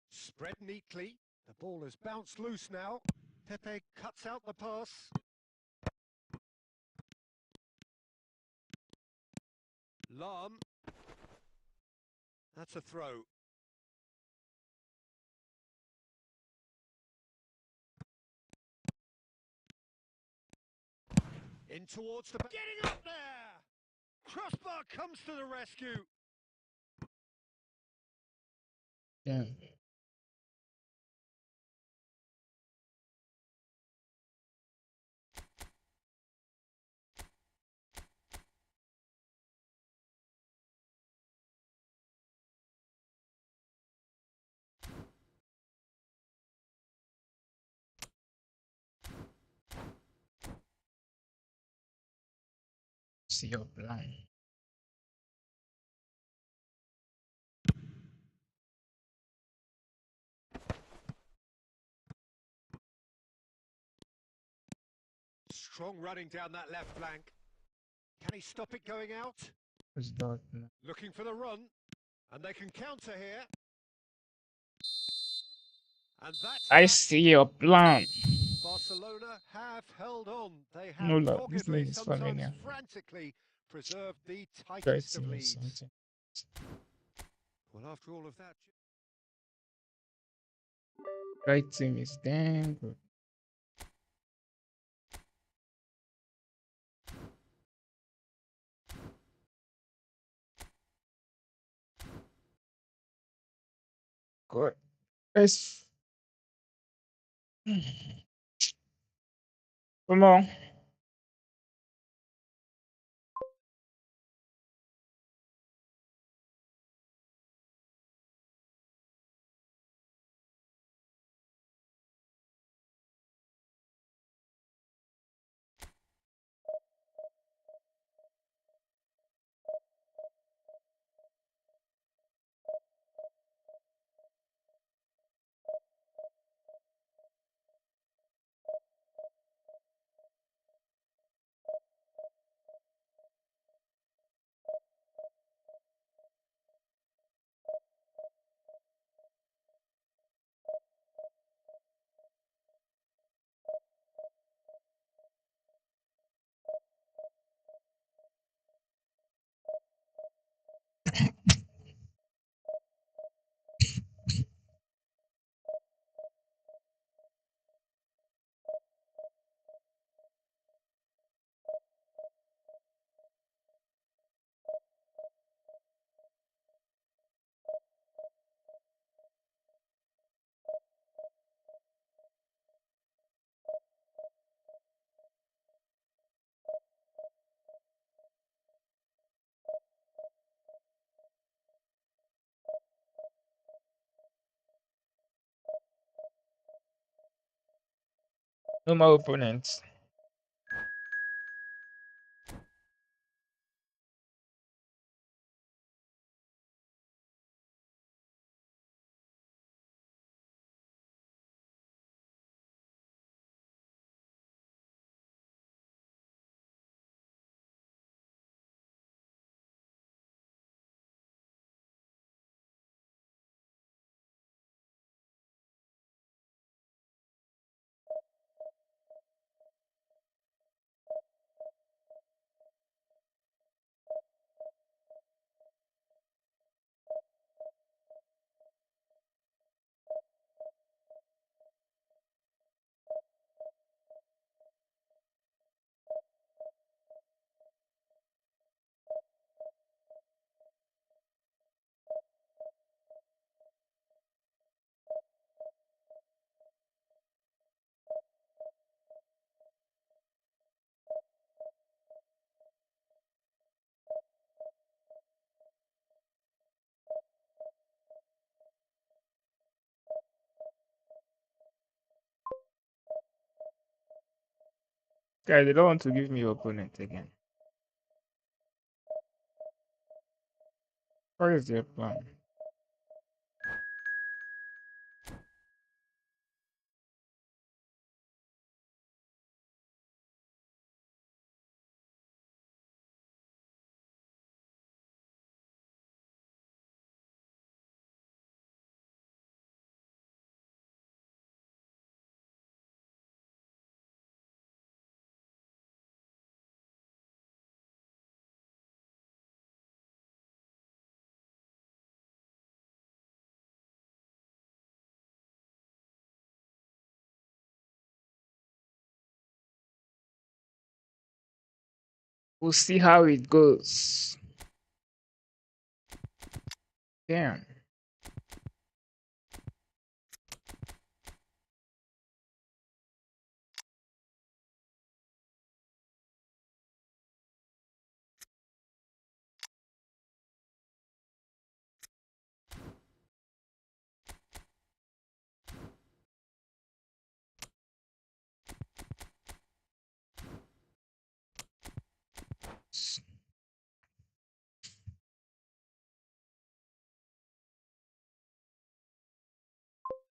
Spread neatly. The ball has bounced loose now. Pepe cuts out the pass. Lahm. That's a throw. In towards the... Getting up there! Crossbar comes to the rescue. Damn. See your blind. Strong running down that left flank. Can he stop it going out? It's dot. Looking for the run. And they can counter here. And that's I that. see your plan. Barcelona have held on. They have No, look, this doggedly, lane is sometimes familiar. frantically, preserved the Try tightest of team or leads. something. Well, after all of that... Right team is damn good. Good. Guys. Come on. No more opponents. Guys, they don't want to give me opponent again. What is their plan? We'll see how it goes. Damn.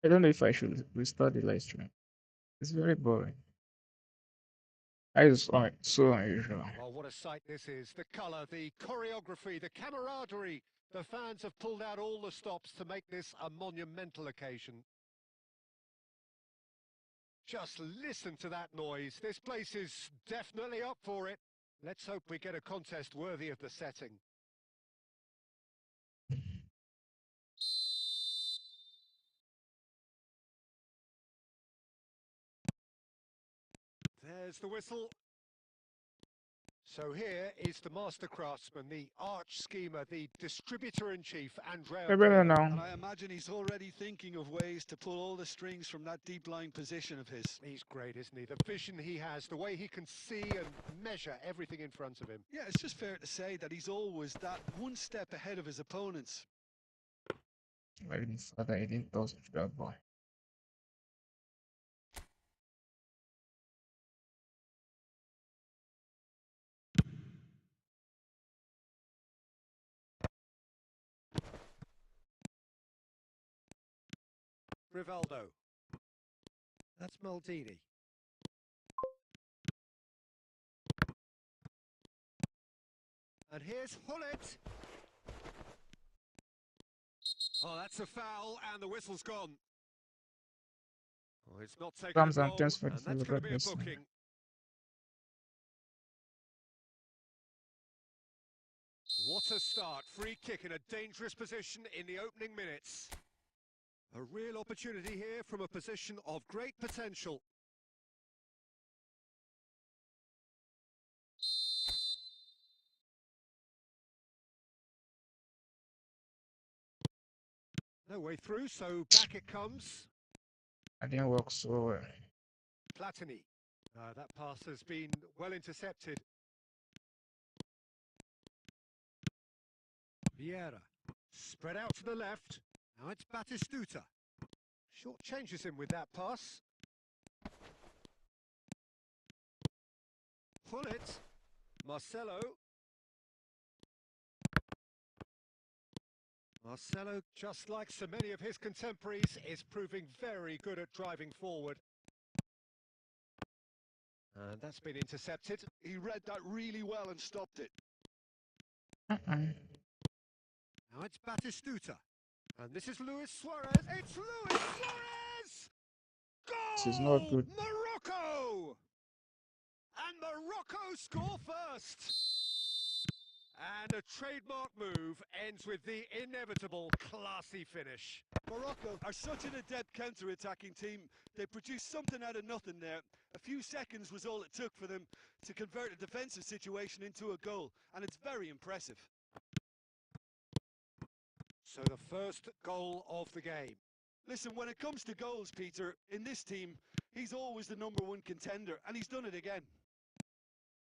I don't know if I should restart the live stream. It's very boring. I just find it so unusual. Well, what a sight this is. The colour, the choreography, the camaraderie. The fans have pulled out all the stops to make this a monumental occasion. Just listen to that noise. This place is definitely up for it. Let's hope we get a contest worthy of the setting. There's the whistle. So here is the master craftsman, the arch schemer, the distributor-in-chief, Andrea I better Pirlo. And now. I imagine he's already thinking of ways to pull all the strings from that deep line position of his. He's great, isn't he? The vision he has, the way he can see and measure everything in front of him. Yeah, it's just fair to say that he's always that one step ahead of his opponents. Like this father, I didn't toss that boy. Rivaldo. That's Maldini. And here's Hullet. Oh, that's a foul, and the whistle's gone. Oh, it's not taken Rams it and long, thanks for and the that's going to be a goodness. booking. What a start. Free kick in a dangerous position in the opening minutes. A real opportunity here from a position of great potential. No way through, so back it comes. I didn't work so well. Platini. That pass has been well intercepted. Vieira. Spread out to the left. Now it's Batistuta. Short changes him with that pass. Pull it. Marcelo. Marcelo, just like so many of his contemporaries, is proving very good at driving forward. And that's been intercepted. He read that really well and stopped it. Now it's Batistuta. And this is Luis Suarez. It's Luis Suarez! This is not Goal! good. Morocco! And Morocco score first. And a trademark move ends with the inevitable classy finish. Morocco are such an adept counter-attacking team. They produced something out of nothing there. A few seconds was all it took for them to convert a defensive situation into a goal, and it's very impressive. So the first goal of the game. Listen, when it comes to goals, Peter, in this team, he's always the #1 contender, and he's done it again.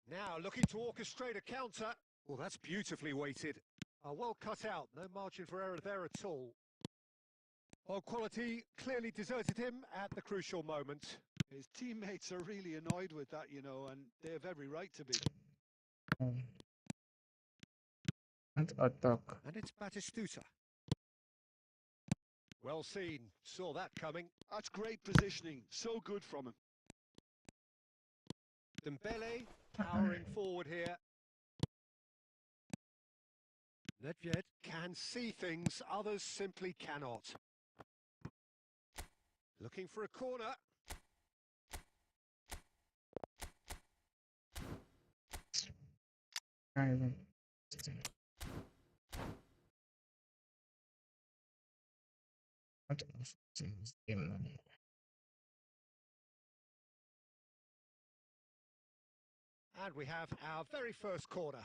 Now looking to orchestrate a counter. Well, that's beautifully weighted. Well cut out, no margin for error there at all. Well, quality clearly deserted him at the crucial moment. His teammates are really annoyed with that, you know, and they have every right to be. And attack. And it's Batistuta. Well seen. Saw that coming. That's great positioning. So good from him. Dembele powering forward here. Nedved can see things others simply cannot. Looking for a corner. Can't even. What else is in this game now? And we have our very first corner.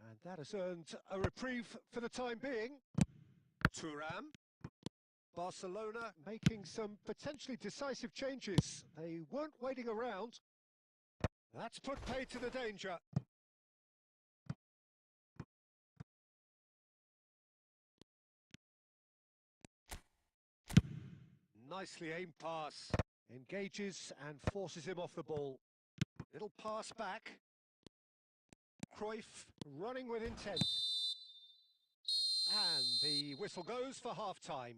And that has earned a reprieve for the time being. Thuram. Barcelona making some potentially decisive changes. They weren't waiting around. That's put paid to the danger. Nicely aimed pass. Engages and forces him off the ball. Little pass back. Cruyff running with intent. And the whistle goes for half-time.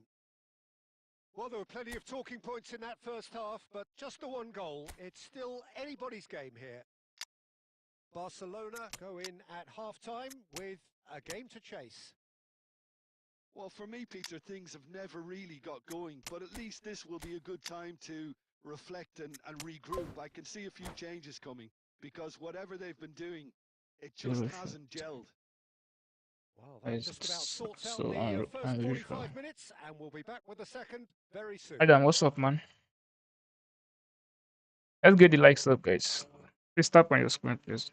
Well, there were plenty of talking points in that first half, but just the one goal. It's still anybody's game here. Barcelona go in at half-time with a game to chase. Well, for me, Peter, things have never really got going, but at least this will be a good time to reflect and regroup. I can see a few changes coming, because whatever they've been doing, it just hasn't gelled. Well, that just about sorts out So the first unusual. 45 minutes, and we'll be back with the second very soon. Adam, what's up, man? Let's get the likes up, guys. Please tap on your screen, please.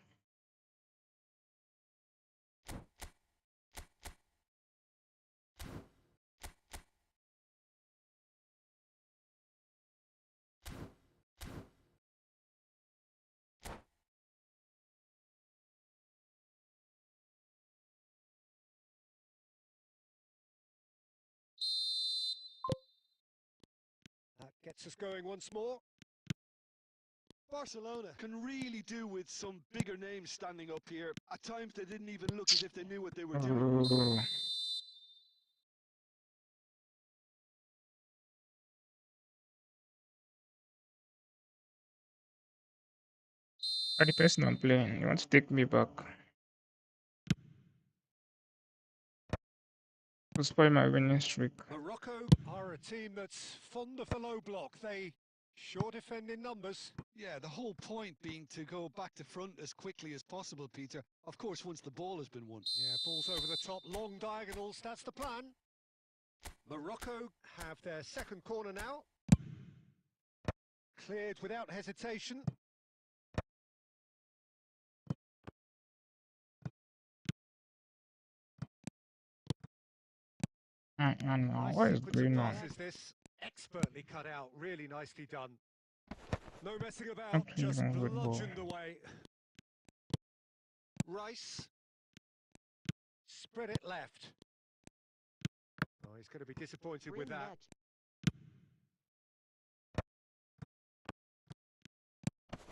That gets us going once more. Barcelona can really do with some bigger names standing up here. At times they didn't even look as if they knew what they were doing. Oh. The person I'm playing, you want to take me back to spoil my winning streak. Morocco are a team that's fond of the low block. They sure defend in numbers. Yeah, the whole point being to go back to front as quickly as possible, Peter. Of course, once the ball has been won. Yeah, balls over the top, long diagonals, that's the plan. Morocco have their second corner now. Cleared without hesitation. Nice What is sequence of going on? passes this. Expertly cut out, really nicely done. No messing about, Something just wrong with ball. bludgeoned away. Rice. Spread it left. Oh, he's going to be disappointed with Bring that.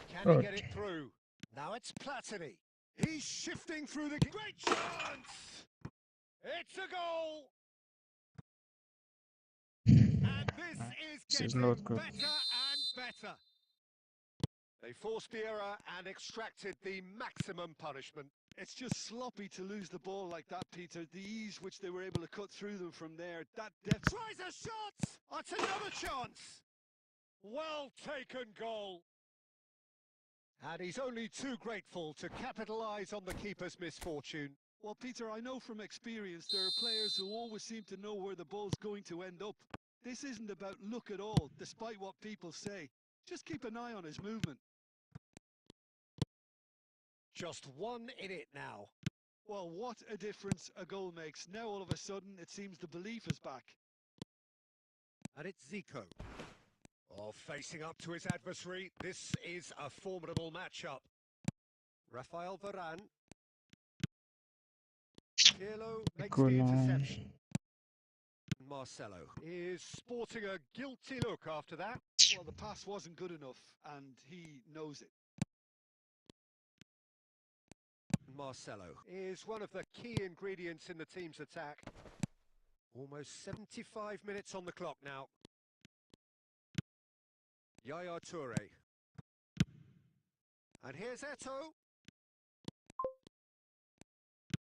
Can he get it through? Now it's Platini. He's shifting through the... Great chance! It's a goal! And this is getting not good. better and better. They forced the error and extracted the maximum punishment. It's just sloppy to lose the ball like that, Peter. The ease which they were able to cut through them from there. That depth. Tries a shot! That's another chance! Well taken goal. And he's only too grateful to capitalise on the keeper's misfortune. Well, Peter, I know from experience there are players who always seem to know where the ball's going to end up. This isn't about luck at all, despite what people say. Just keep an eye on his movement. Just one in it now. Well, what a difference a goal makes. Now all of a sudden it seems the belief is back. And it's Zico. Oh, facing up to his adversary, this is a formidable matchup. Rafael Varane. Pirlo makes Cool the now. interception. Marcelo is sporting a guilty look after that. Well, the pass wasn't good enough, and he knows it. Marcelo is one of the key ingredients in the team's attack. Almost 75 minutes on the clock now. Yaya Toure. And here's Eto'o.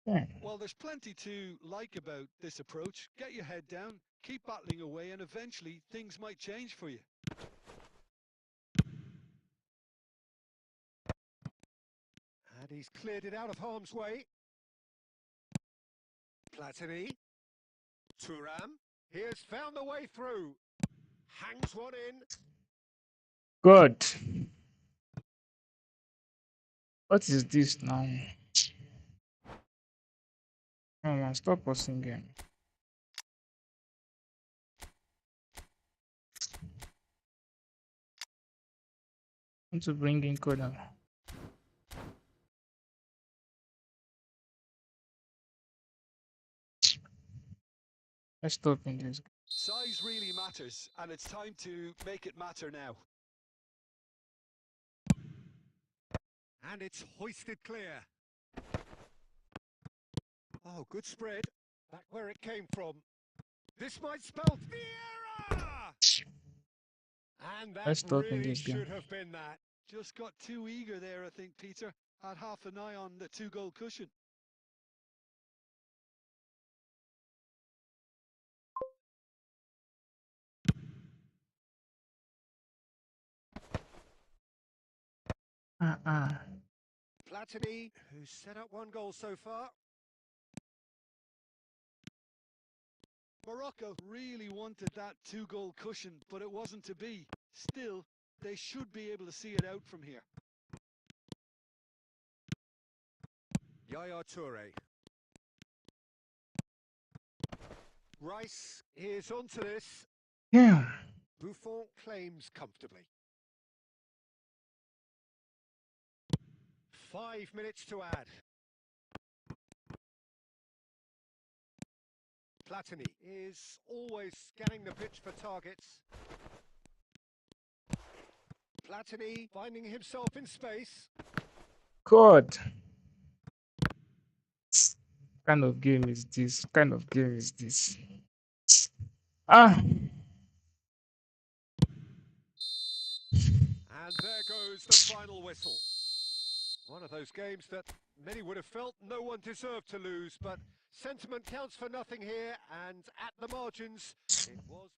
Yeah. Well, there's plenty to like about this approach. Get your head down, keep battling away, and eventually things might change for you. And he's cleared it out of harm's way. Platini. Thuram. He has found the way through. Hangs one in. Good. What is this now? Come on, stop posting game. I want to bring in Koda. Let's stop in this. Size really matters, and it's time to make it matter now. And it's hoisted clear. Oh, good spread. Back where it came from. This might spell Vieira! And that Let's stop in really this game. should have been that. Just got too eager there, I think, Peter. Had half an eye on the 2-goal cushion. Platini, who's set up one goal so far. Morocco really wanted that 2-goal cushion, but it wasn't to be. Still, they should be able to see it out from here. Yaya Toure. Rice is onto this. Yeah. Buffon claims comfortably. 5 minutes to add. Platini is always scanning the pitch for targets. Platini finding himself in space. God. Kind of game is this? Kind of game is this? Ah. And there goes the final whistle. One of those games that many would have felt no one deserved to lose, but sentiment counts for nothing here, and at the margins, it was...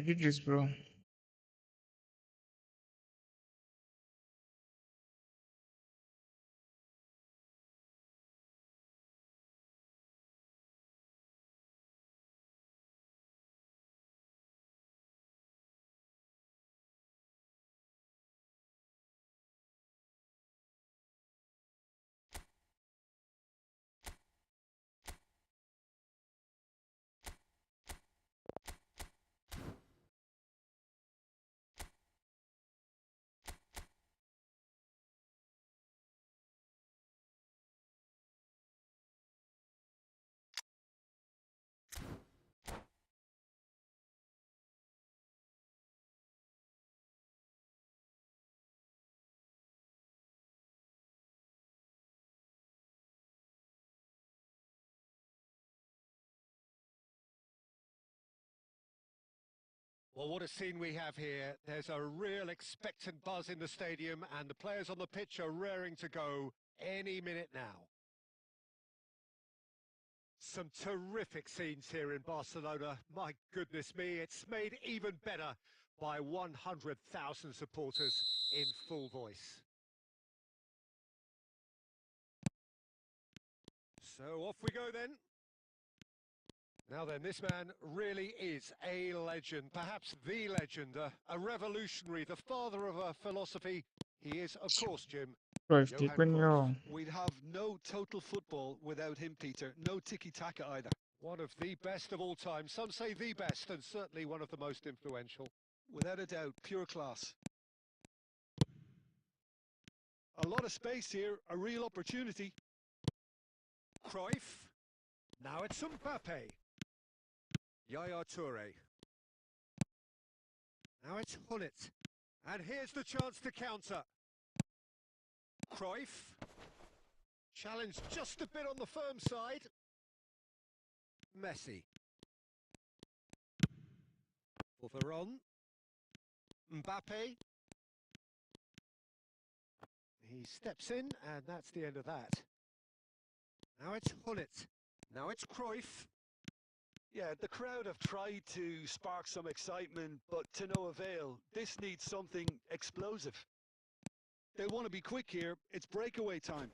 GG's, bro. Well, what a scene we have here. There's a real expectant buzz in the stadium, and the players on the pitch are raring to go any minute now. Some terrific scenes here in Barcelona. My goodness me, it's made even better by 100,000 supporters in full voice. So off we go then. Now then, this man really is a legend, perhaps the legend, a revolutionary, the father of a philosophy. He is, of course, Jim, Cruyff, Johan when Cruyff. you're We'd have no total football without him, Peter. No tiki-taka either. One of the best of all time. Some say the best, and certainly one of the most influential. Without a doubt, pure class. A lot of space here, a real opportunity. Cruyff. Now it's Mbappe. Yaya Toure. Now it's Hullet. And here's the chance to counter. Cruyff. Challenge just a bit on the firm side. Messi. For Veron. Mbappe. He steps in, and that's the end of that. Now it's Hullet. Now it's Cruyff. Yeah, the crowd have tried to spark some excitement, but to no avail. This needs something explosive. They want to be quick here. It's breakaway time.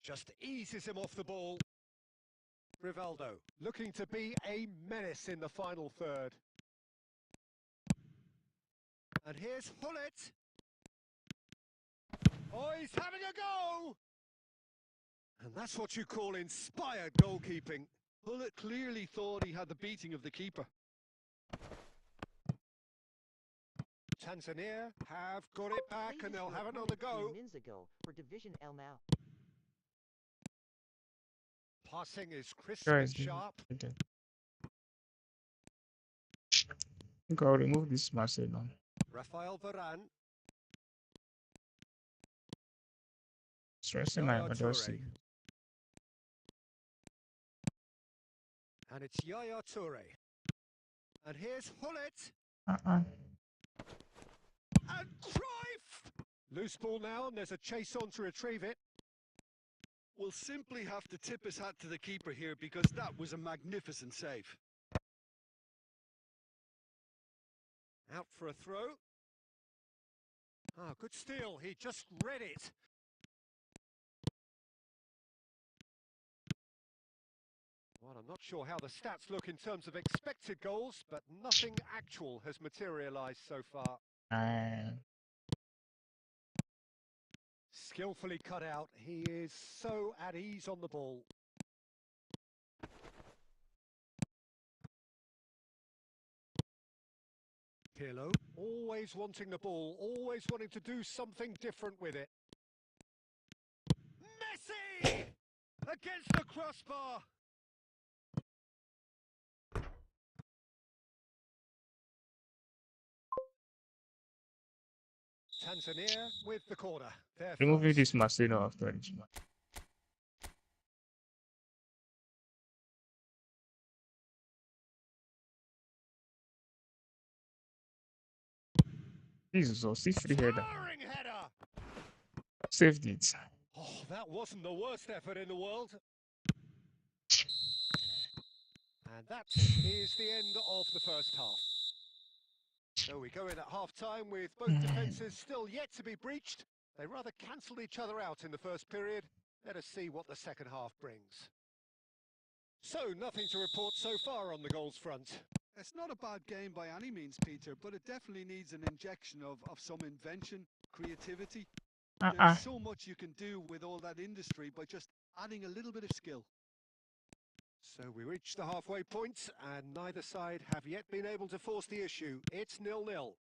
Just eases him off the ball. Rivaldo looking to be a menace in the final third. And here's Hullet. Oh, he's having a go! And that's what you call inspired goalkeeping. Hullet clearly thought he had the beating of the keeper. Tanzania have got it back, and they'll have another go. Minutes ago for Division L now. Passing is crisp guys, and sharp. okay. I think I'll remove this Marcelo. Rafael Varane. Stressing my Yaya Adosi. Toure. And it's Yaya Toure. And here's Hullet. And Cruyff! Loose ball now, and there's a chase on to retrieve it. We'll simply have to tip his hat to the keeper here because that was a magnificent save. Out for a throw. Ah, good steal. He just read it. Well, I'm not sure how the stats look in terms of expected goals, but nothing actual has materialised so far. Skillfully cut out. He is so at ease on the ball. Pirlo, always wanting the ball, always wanting to do something different with it. Messi! Against the crossbar! Tanzania with the corner. They're Removing first. this Marcelo after this match. Jesus, oh, see free header. Towering header! Saved it. Oh, that wasn't the worst effort in the world. And that is the end of the first half. So we go in at half-time with both defences still yet to be breached. They rather cancelled each other out in the first period. Let us see what the second half brings. So, nothing to report so far on the goals front. It's not a bad game by any means, Peter, but it definitely needs an injection of some invention, creativity. There's so much you can do with all that industry by just adding a little bit of skill. So we reach the halfway point, and neither side have yet been able to force the issue. It's 0-0.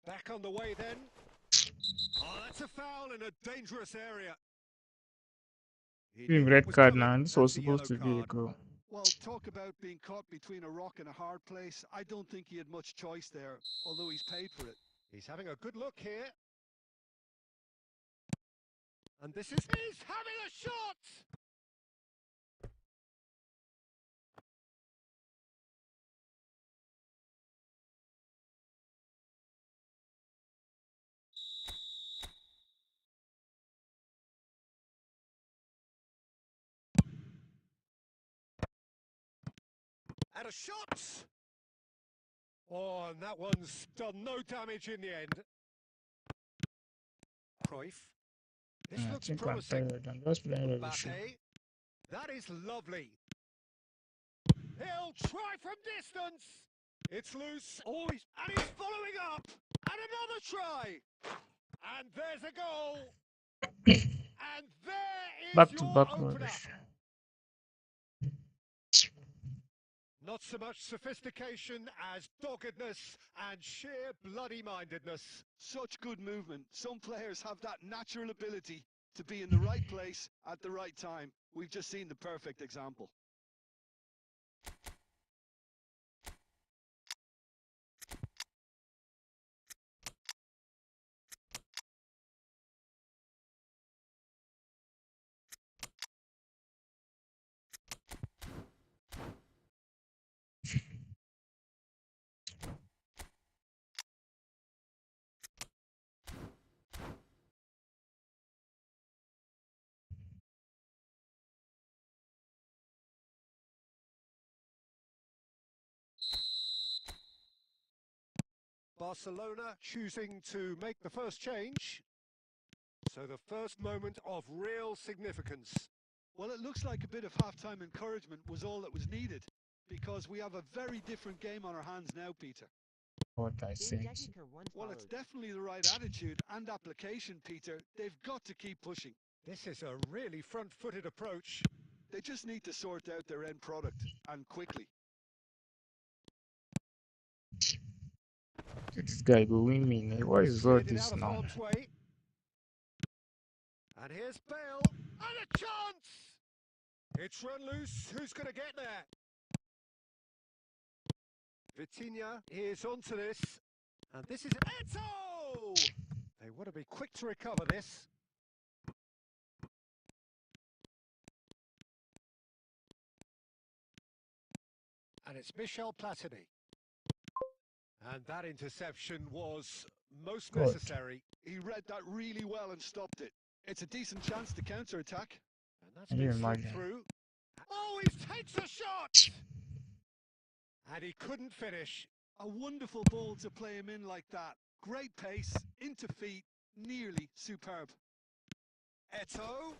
Back on the way then. Oh, that's a foul in a dangerous area. Red card now, and this was supposed to be a goal. Well, talk about being caught between a rock and a hard place. I don't think he had much choice there, although he's paid for it. He's having a good look here. And this is... He's having a shot! And a shot! Oh, and that one's done no damage in the end. Cruyff. This I looks think I'm promising. tired. I'm just playing rubbish. Mbappe. That is lovely. He'll try from distance. It's loose. Oh, and he's following up. And another try. And there's a goal. And there is Back to your back opener. rubbish. Not so much sophistication as doggedness and sheer bloody-mindedness. Such good movement. Some players have that natural ability to be in the right place at the right time. We've just seen the perfect example. Barcelona choosing to make the first change. So the first moment of real significance. Well, it looks like a bit of half-time encouragement was all that was needed, because we have a very different game on our hands now, Peter. What I In think. dakika 1 Well, it's followed. definitely the right attitude and application, Peter. They've got to keep pushing. This is a really front-footed approach. They just need to sort out their end product, and quickly. This guy go win me. Now. What is all Steered it this out of now? harm's way. And here's Bale. And a chance! It's run loose. Who's going to get there? Vitinha is onto this. And this is Eto! They want to be quick to recover this. And it's Michel Platini. And that interception was most Good. necessary. He read that really well and stopped it. It's a decent chance to counter-attack. And that's Can been you slipped imagine? through. Oh, he takes a shot! And he couldn't finish. A wonderful ball to play him in like that. Great pace, into feet, nearly superb. Eto.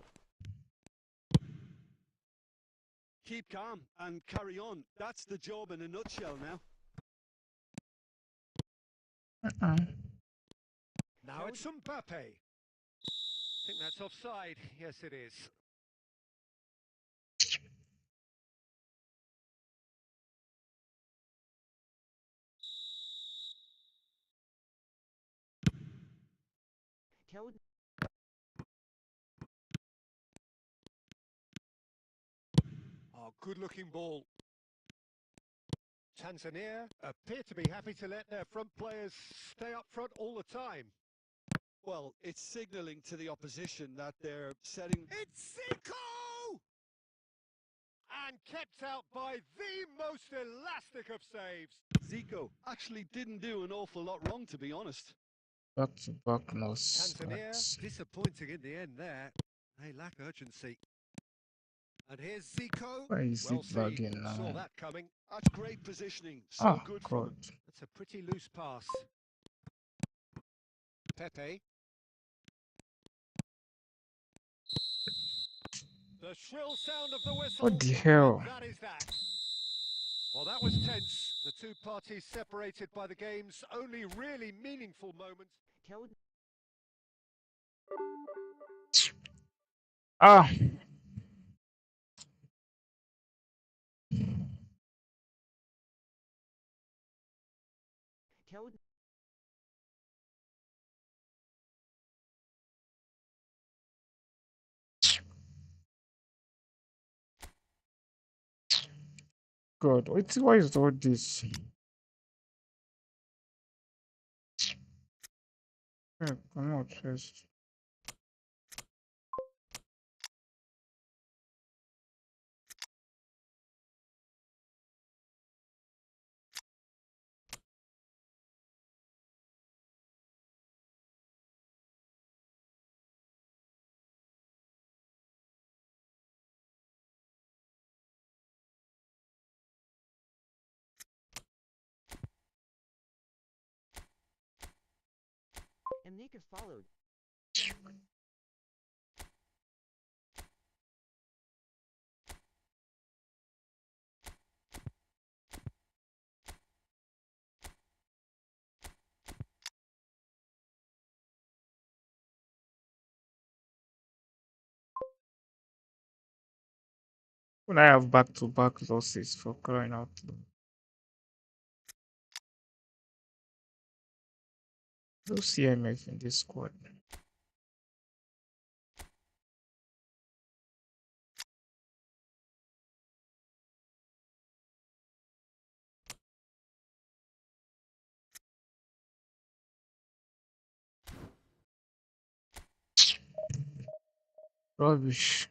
Keep calm and carry on. That's the job in a nutshell now. Now it's Mbappe. I think that's offside. Yes, it is. Toad. Oh, good-looking ball. Tanzania appear to be happy to let their front players stay up front all the time. Well, it's signalling to the opposition that they're setting... It's Zico! And kept out by the most elastic of saves. Zico actually didn't do an awful lot wrong, to be honest. Back to back, no Tanzania, stats. disappointing in the end there. They lack urgency. And here's Zico. Why is Well it lagging seen. Saw now? that coming. That's great positioning. So Ah, good from him. God. That's a pretty loose pass. Pepe. The shrill sound of the whistle. What the hell? And that is that. Well, that was tense. The two parties separated by the game's only really meaningful moment. Toad. Ah! Toad. God, why is all this? Come out first. and Nika followed. When I have back-to-back losses for crying out loud. No CMF in this squad. Rubbish.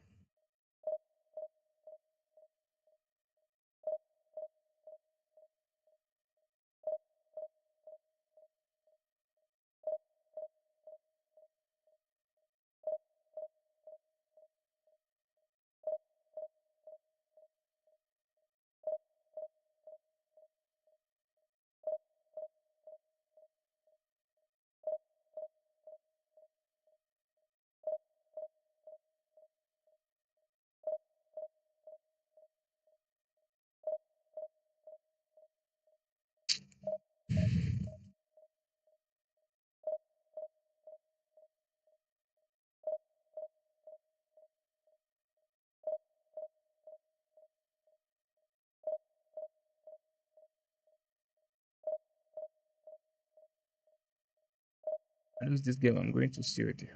I lose this game, I'm going to see with you.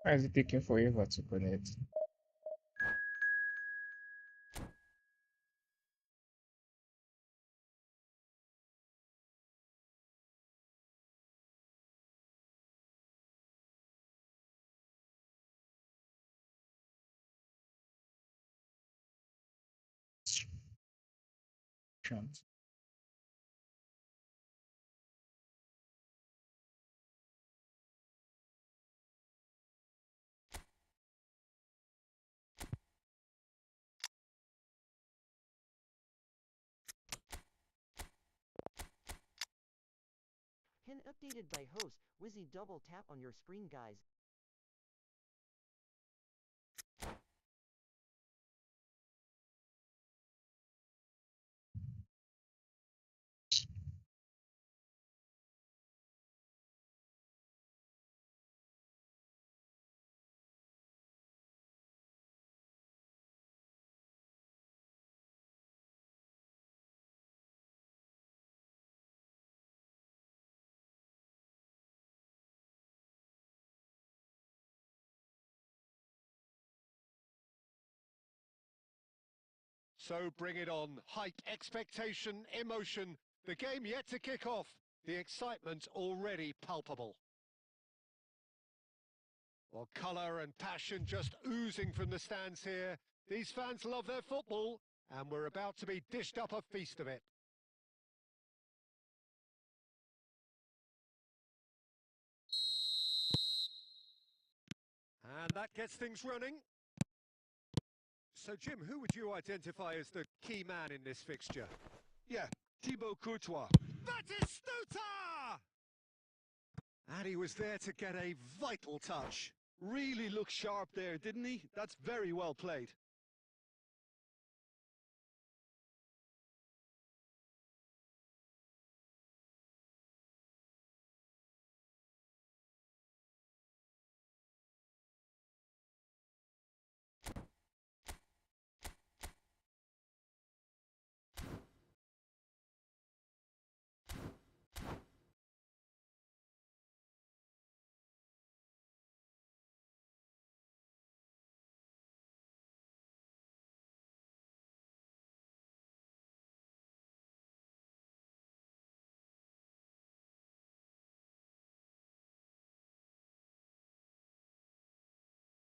Why is it taking forever to connect? Chance. Pin updated by host. Wizzy double tap on your screen guys. So bring it on. Hype, expectation, emotion. The game yet to kick off. The excitement already palpable. Well, colour and passion just oozing from the stands here. These fans love their football, and we're about to be dished up a feast of it. And that gets things running. So, Jim, who would you identify as the key man in this fixture? Yeah, Thibaut Courtois. That is Stuta! And he was there to get a vital touch. Really looked sharp there, didn't he? That's very well played.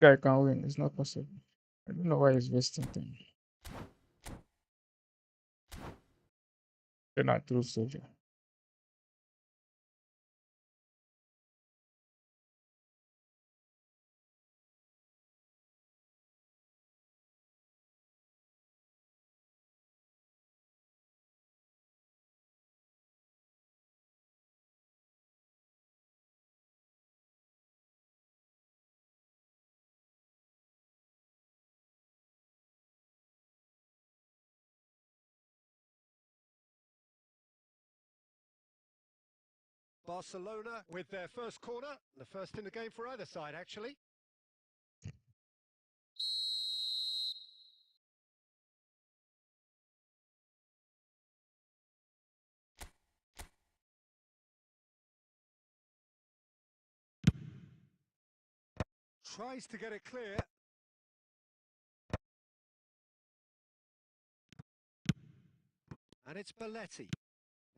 Guy can win, it's not possible. I don't know why he's wasting time. They're not through soldier. Barcelona with their first corner, the first in the game for either side, actually. Tries to get it clear. And it's Belletti.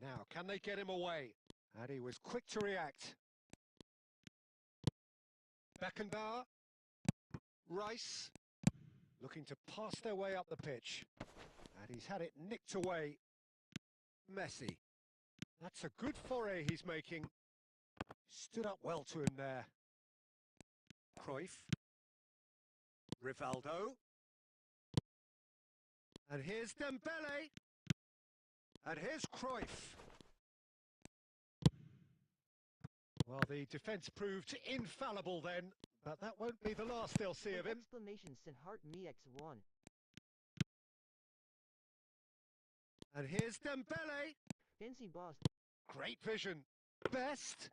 Now, can they get him away? And he was quick to react. Beckenbauer. Rice. Looking to pass their way up the pitch. And he's had it nicked away. Messi. That's a good foray he's making. Stood up well to him there. Cruyff. Rivaldo. And here's Dembele. And here's Cruyff. Well, the defence proved infallible then, but that won't be the last they'll see of him. Exclamation sent heart me X1. And here's Dembele. Fancy boss. Great vision. Best.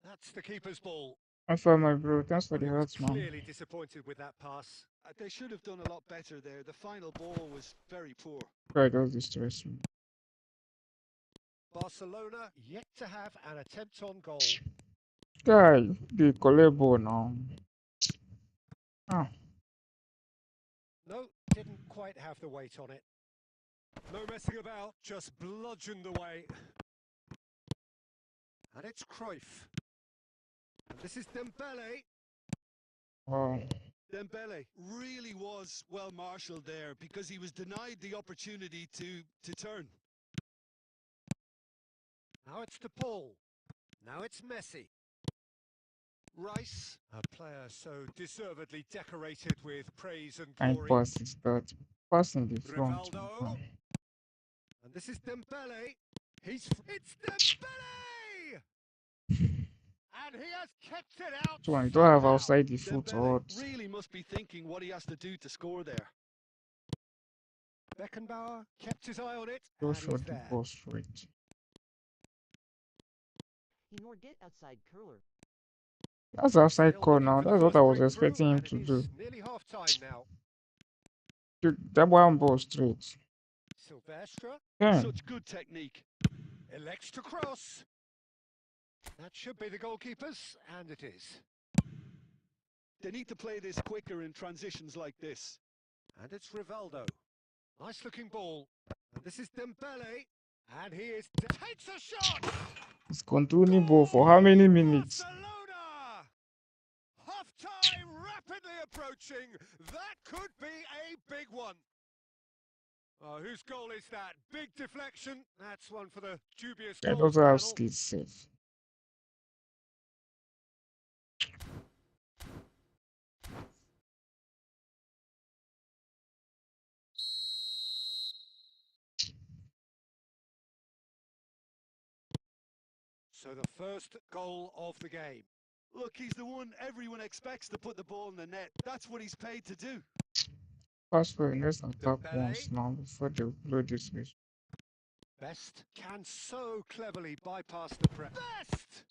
That's the keeper's ball. I found my bro. Thanks for But the he was hearts, man. clearly disappointed with that pass. They should have done a lot better there. The final ball was very poor. Guy does distress me. Barcelona yet to have an attempt on goal. Guy, the collect ball now. Ah, No, didn't quite have the weight on it. No messing about, just bludgeoned away. And it's Cruyff. And this is Dembele. wow. Dembele really was well marshalled there because he was denied the opportunity to turn. Now it's De Paul. Now it's Messi. Rice, a player so deservedly decorated with praise and And glory. pass is that. Pass in the front. Rivaldo. And this is Dembele. It's Dembele! And he has kept it out. So you don't have somehow. outside the foot or Dembele what? really must be thinking what he has to do to score there. Beckenbauer kept his eye on it. Go And shot he's the there. ball straight. He nor get outside curler. That's outside Still corner. looking for the That's what first I was breakthrough, expecting him and to it do. is nearly half time now. That one ball straight. Silvestre Yeah. Such good technique. elects to cross. That should be the goalkeeper's, and it is. They need to play this quicker in transitions like this. And it's Rivaldo. Nice looking ball. And this is Dembele. And he takes a shot! It's controlling ball for how many minutes? Barcelona! Half-time rapidly approaching. That could be a big one. Oh, whose goal is that? Big deflection. That's one for the dubious That goals also have panel. skills safe. So the first goal of the game. Look, he's the one everyone expects to put the ball in the net. That's what he's paid to do. Pass for let's attack Dembele. once now before they blow this place. Best can so cleverly bypass the press. Best!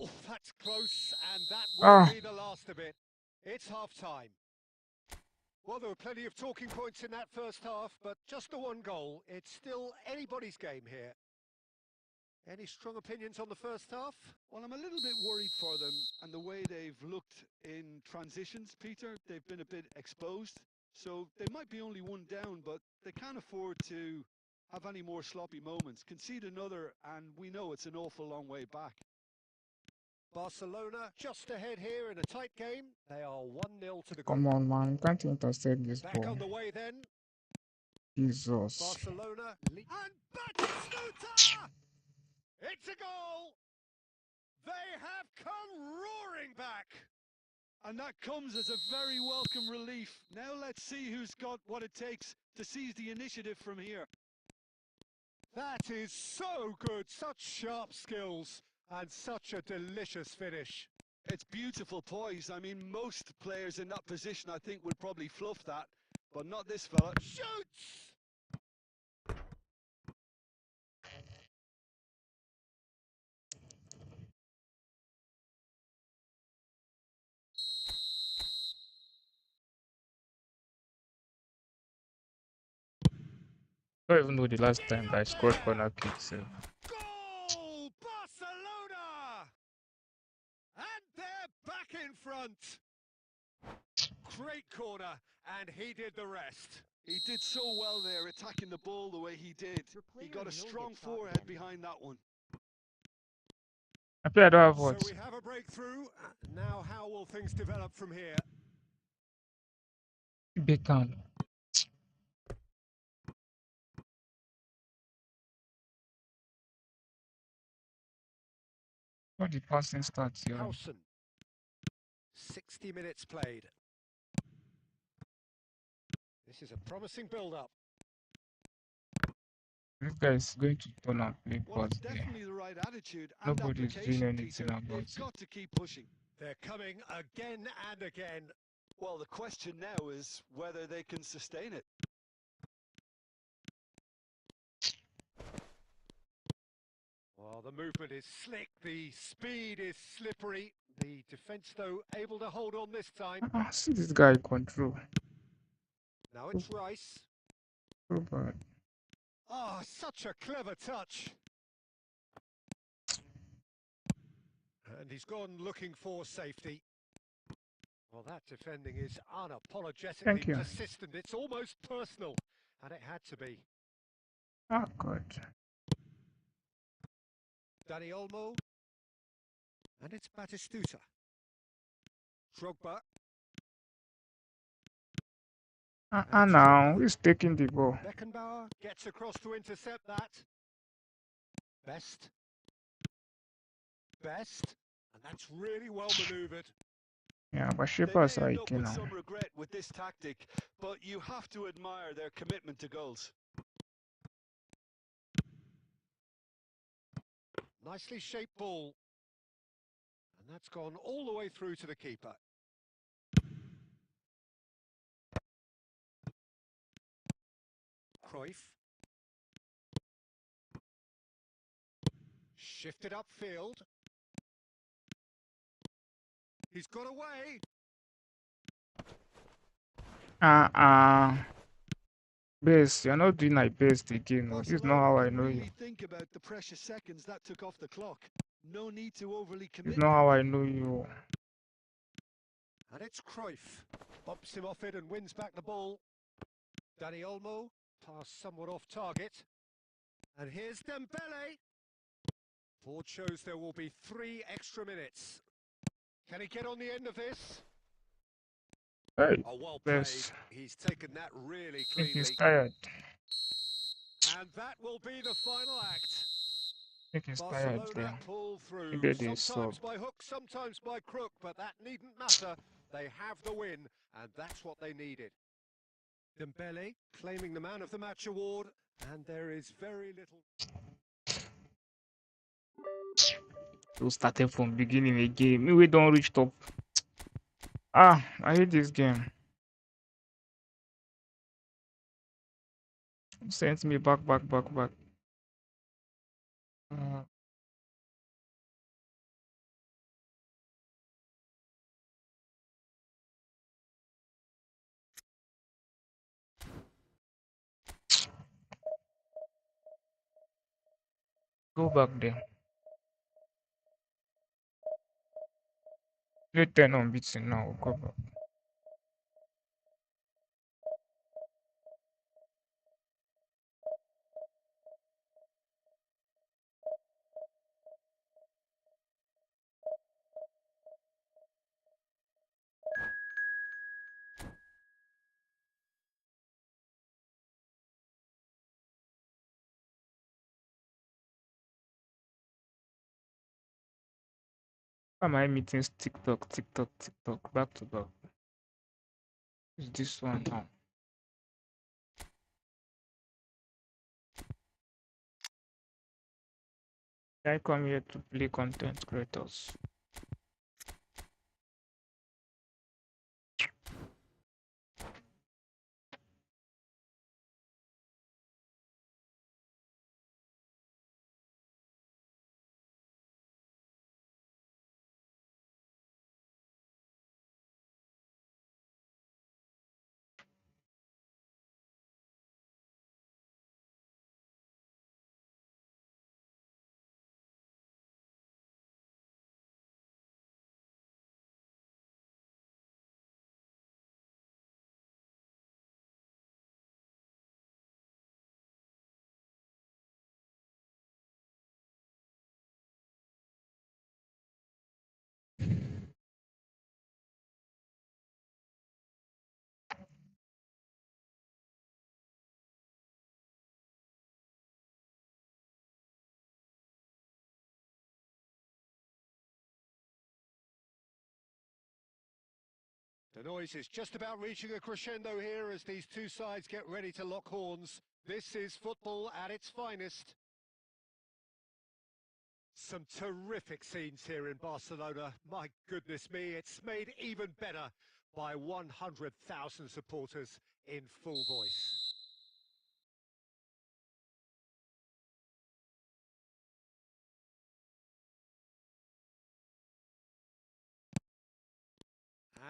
Oh, that's close, and that will be the last of it. It's half-time. Well, there were plenty of talking points in that first half, but just the one goal. It's still anybody's game here. Any strong opinions on the first half? Well, I'm a little bit worried for them and the way they've looked in transitions, Peter. They've been a bit exposed. So they might be only one down, but they can't afford to have any more sloppy moments. Concede another, and we know it's an awful long way back. Barcelona just ahead here in a tight game. They are 1-0 to the Come group. on, man. You can't intercept this Back ball. on the way then. Jesus. Barcelona and Batistuta! It's a goal! They have come roaring back! And that comes as a very welcome relief. Now let's see who's got what it takes to seize the initiative from here. That is so good, such sharp skills and such a delicious finish. It's beautiful poise. I mean, most players in that position, I think, would probably fluff that, but not this fella. Shoots! I don't even know the last time I scored corner kicks. So. Goal! Barcelona! And they're back in front. Great corner, and he did the rest. He did so well there, attacking the ball the way he did. Your He player got a no strong hit shot forehead again. behind that one. I don't have So what? we have a breakthrough. Now how will things develop from here? Bacon. What the passing starts here? Howson. 60 minutes played. This is a promising build-up. This guy is going to turn and play Well, it's pause there. definitely the right attitude and Nobody's doing application, anything Peter. about They've it. got to keep pushing. They're coming again and again. Well, the question now is whether they can sustain it. Well, the movement is slick, the speed is slippery. The defence, though, able to hold on this time. See this guy control. Now it's Rice. So bad. Ah, such a clever touch. And he's gone looking for safety. Well, that defending is unapologetically Thank you. persistent. It's almost personal, and it had to be. Oh God. Dani Olmo. And it's Batistuta. Drogba. And now he's taking the ball. Beckenbauer gets across to intercept that. Best. And that's really well manoeuvred. Yeah, but They may Shepard's end like, up you with know. some regret with this tactic, but you have to admire their commitment to goals. Nicely shaped ball. And that's gone all the way through to the keeper. Cruyff. Shifted upfield. He's got away. Best, you're not doing my best again. No. This is not Barcelona how I can know you. really think about the precious seconds that took off the clock. No need to overly It's commit not now. how I know you. And it's Cruyff. Bumps him off it and wins back the ball. Dani Olmo. Pass somewhat off target. And here's Dembele. Board shows there will be 3 extra minutes. Can he get on the end of this? Hey, Oh, well played. Best. He's taken that really I think he's cleanly. tired. And that will be the final act. I think he's tired Barcelona there. pull through, Maybe they sub. sometimes by hook, sometimes by crook, but that needn't matter. They have the win, and that's what they needed. Dembele claiming the Man of the Match award, and there is very little... We started from beginning again. We don't reach top. I hate this game. Sends me back. Uh, go back there. Play 10 unbeaten now. Go back. Why am I meeting TikTok, TikTok, TikTok, back to back? Is this one now? I come here to play content creators. The noise is just about reaching a crescendo here as these two sides get ready to lock horns. This is football at its finest. Some terrific scenes here in Barcelona. My goodness me, it's made even better by 100,000 supporters in full voice.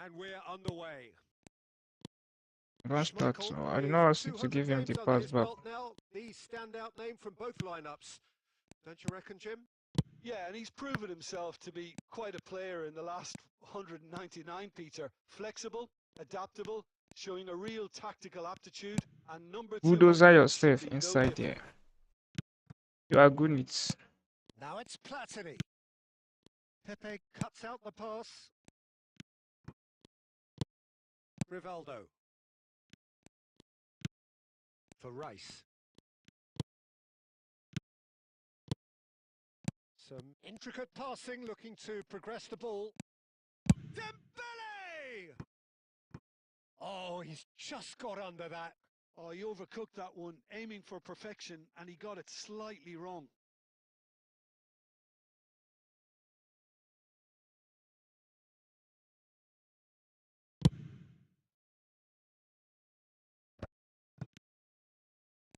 And we're underway. I don't start. Schmeichel So I did with not ask you to 200 give him the games under pass his back. belt now, the standout name from both lineups. Don't you reckon, Jim? Yeah, and he's proven himself to be quite a player in the last 199, Peter. Flexible, adaptable, showing a real tactical aptitude, and number 2 on Bulldozer the pitch should yourself be no inside different. there. You are good it. Now it's Platini. Pepe cuts out the pass. Rivaldo. For Rice. Some intricate passing, looking to progress the ball. Dembele! Oh, he's just got under that. Oh, he overcooked that one, aiming for perfection, and he got it slightly wrong.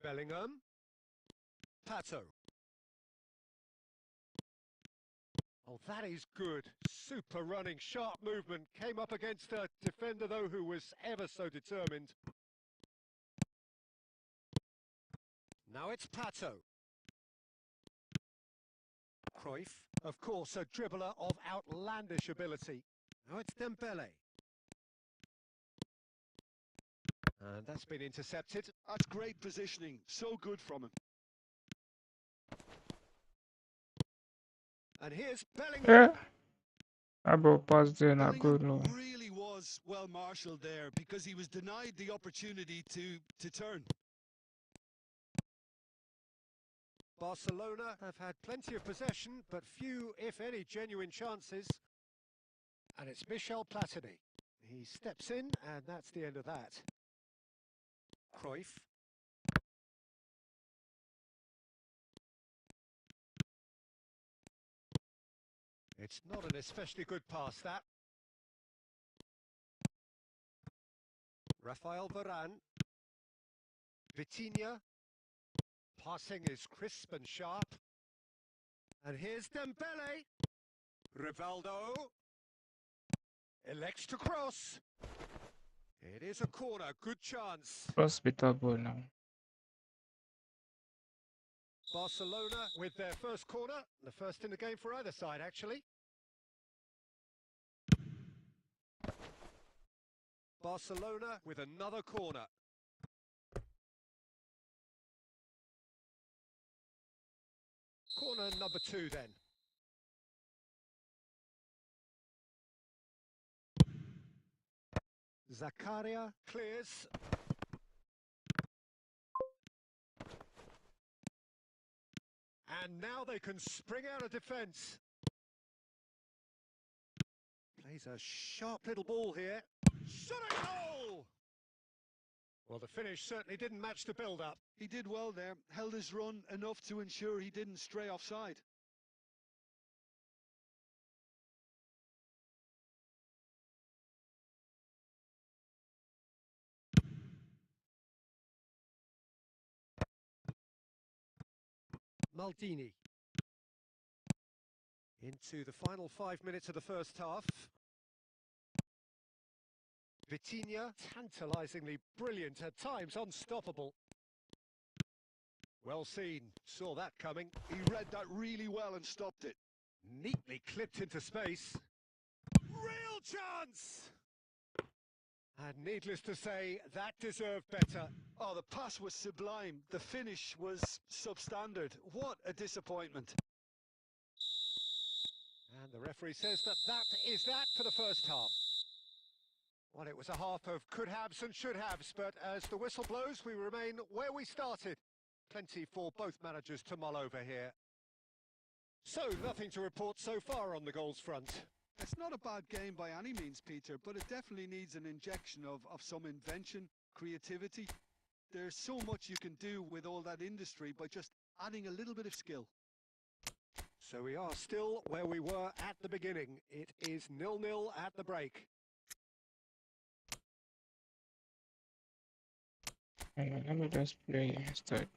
Bellingham. Pato. Oh, that is good. Super running, sharp movement. Came up against a defender, though, who was ever so determined. Now it's Pato. Cruyff, of course, a dribbler of outlandish ability. Now it's Dembele. And that's been intercepted. That's great positioning, so good from him. And here's Bellingham. Yeah. About pass there, not Bellingham good, no. really was well marshalled there because he was denied the opportunity to turn. Barcelona have had plenty of possession, but few, if any, genuine chances. And it's Michel Platini. He steps in, and that's the end of that. Cruyff. It's not an especially good pass, that. Rafael Varane. Vitinha. Passing is crisp and sharp. And here's Dembele. Rivaldo. Elects to cross. It is a corner, good chance. Hospital ball now. Barcelona with their first corner, the first in the game for either side, actually. Barcelona with another corner. Corner number 2 then. Zakaria clears. And now they can spring out of defence. Plays a sharp little ball here. Shot a goal! Well, the finish certainly didn't match the build-up. He did well there, held his run enough to ensure he didn't stray offside. Maldini. Into the final 5 minutes of the first half. Vitinha, tantalisingly brilliant, at times unstoppable. Well seen, saw that coming. He read that really well and stopped it. Neatly clipped into space. Real chance! And needless to say, that deserved better. Oh, the pass was sublime. The finish was substandard. What a disappointment. And the referee says that is that for the first half. Well, it was a half of could-haves and should-haves, but as the whistle blows, we remain where we started. Plenty for both managers to mull over here. So, nothing to report so far on the goals front. It's not a bad game by any means, Peter, but it definitely needs an injection of some invention, creativity. There's so much you can do with all that industry by just adding a little bit of skill. So we are still where we were at the beginning. It is 0-0 at the break. Let me just play instead.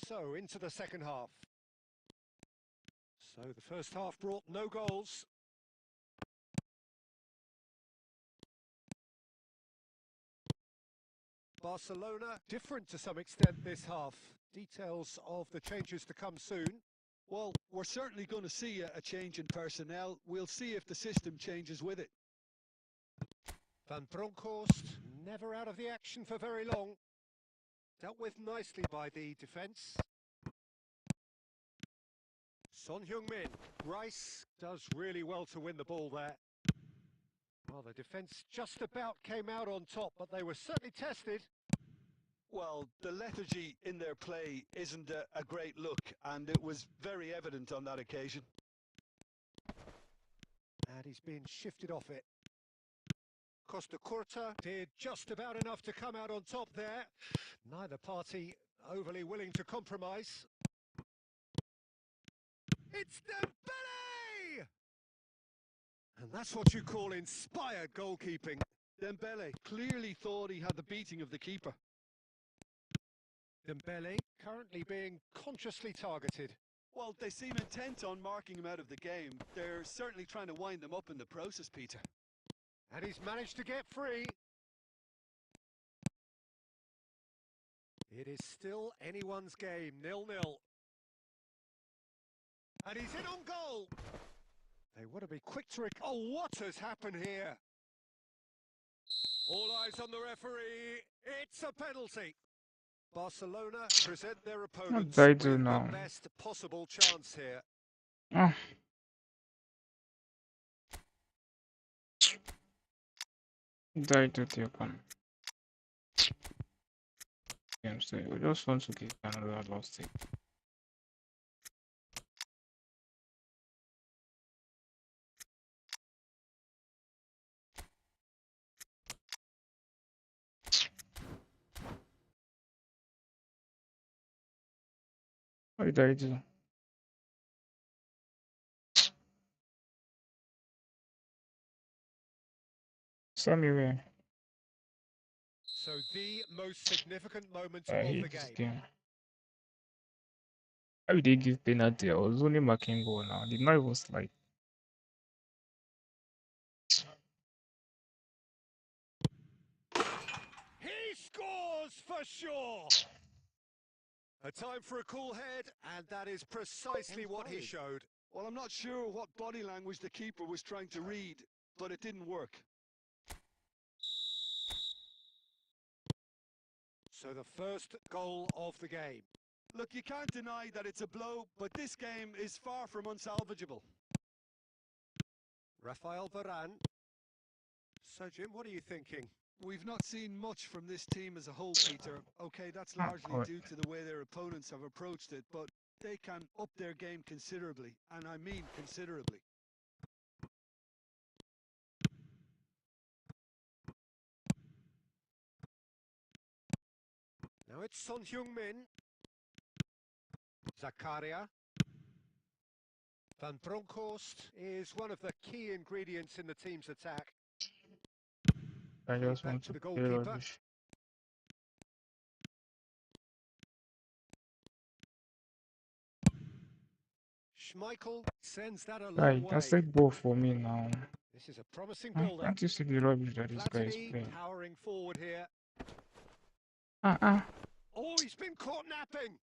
So, into the second half. So, the first half brought no goals. Barcelona, different to some extent this half. Details of the changes to come soon. Well, we're certainly going to see a change in personnel. We'll see if the system changes with it. Van Bronckhorst, never out of the action for very long. Dealt with nicely by the defence. Son Heung-min. Rice does really well to win the ball there. Well, the defence just about came out on top, but they were certainly tested. Well, the lethargy in their play isn't a great look, and it was very evident on that occasion. And he's been shifted off it. Costa Curta did just about enough to come out on top there. Neither party overly willing to compromise. It's Dembele! And that's what you call inspired goalkeeping. Dembele clearly thought he had the beating of the keeper. Dembele currently being consciously targeted. Well, they seem intent on marking him out of the game. They're certainly trying to wind them up in the process, Peter. And he's managed to get free. It is still anyone's game, 0-0. And he's in on goal. They want to be quick to... Oh, what has happened here? All eyes on the referee. It's a penalty. Barcelona present their opponents they with do the now? best possible chance here. Oh. Die to the open. So we just want to get another lost it. What did I do? Somewhere. So the most significant moment I of the hate this game. game. How did they give penalty? I was only marking goal now. The night was like He scores for sure. A time for a cool head, and that is precisely what he showed. Well, I'm not sure what body language the keeper was trying to read, but it didn't work. So the first goal of the game. Look, you can't deny that it's a blow, but this game is far from unsalvageable. Rafael Varane. So, Jim, what are you thinking? We've not seen much from this team as a whole, Peter. Okay, that's Oh largely God. due to the way their opponents have approached it, but they can up their game considerably, and I mean considerably. Now it's Son Heung-min. Zakaria. Van Bronckhorst is one of the key ingredients in the team's attack. I Played just back want to to the play goalkeeper. rubbish. Schmeichel sends that a long Right, way. that's a goal for me now. This is a promising Ah, build-up. can't you see the rubbish that this guy is Platini playing? powering forward here. Ah. Oh, he's been caught napping.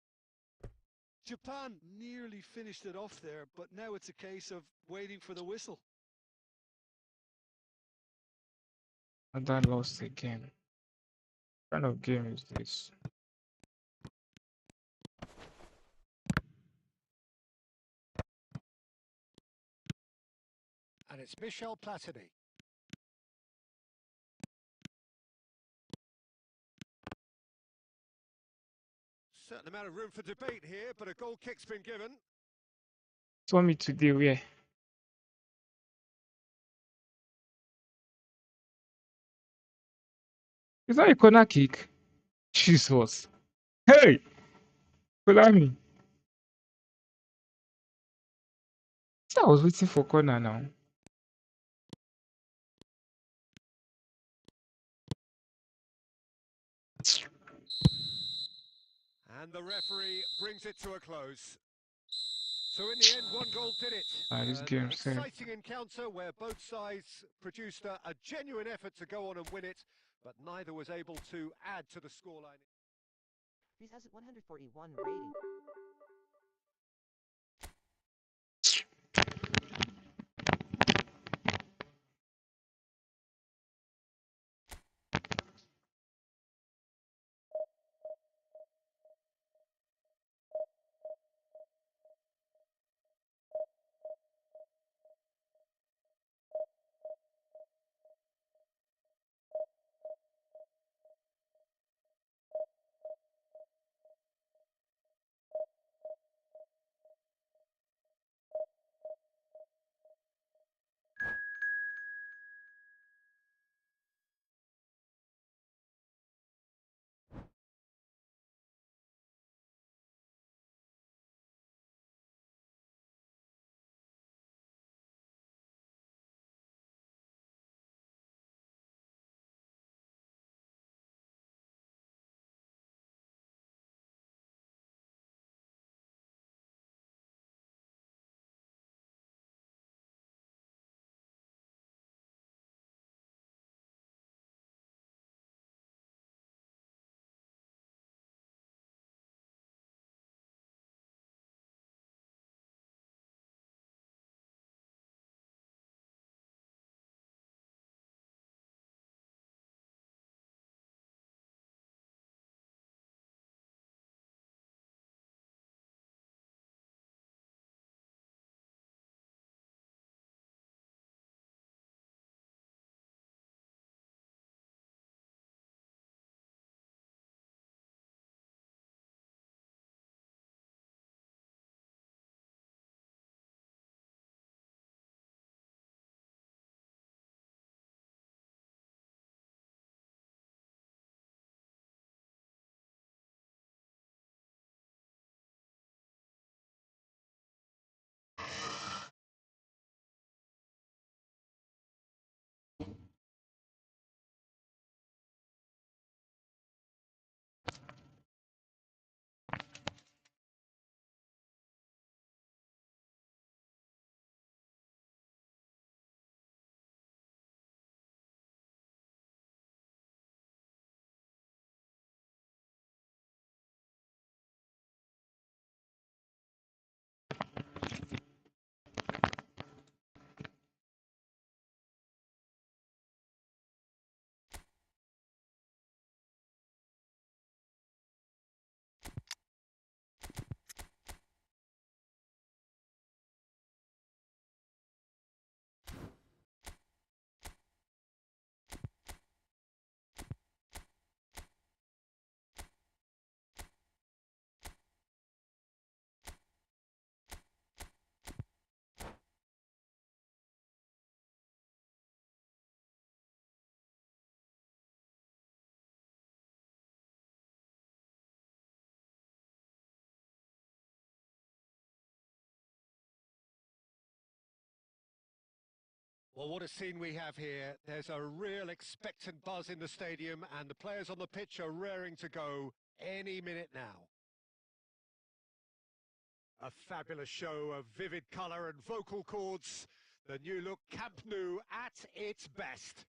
Japan nearly finished it off there, but now it's a case of waiting for the whistle. And that lost again. What kind of game is this? And it's Michel Platini. Certain amount of room for debate here, but a goal kick's been given. Told me today where? Is that a corner kick? Jesus. Hey! Kulami. See, I was waiting for corner now. And the referee brings it to a close. So in the end, one goal did it. This An game safe. exciting encounter where both sides produced a genuine effort to go on and win it, but neither was able to add to the scoreline. This has 141 rating. Well, what a scene we have here. There's a real expectant buzz in the stadium, and the players on the pitch are raring to go any minute now. A fabulous show of vivid colour and vocal cords. The new look Camp Nou at its best.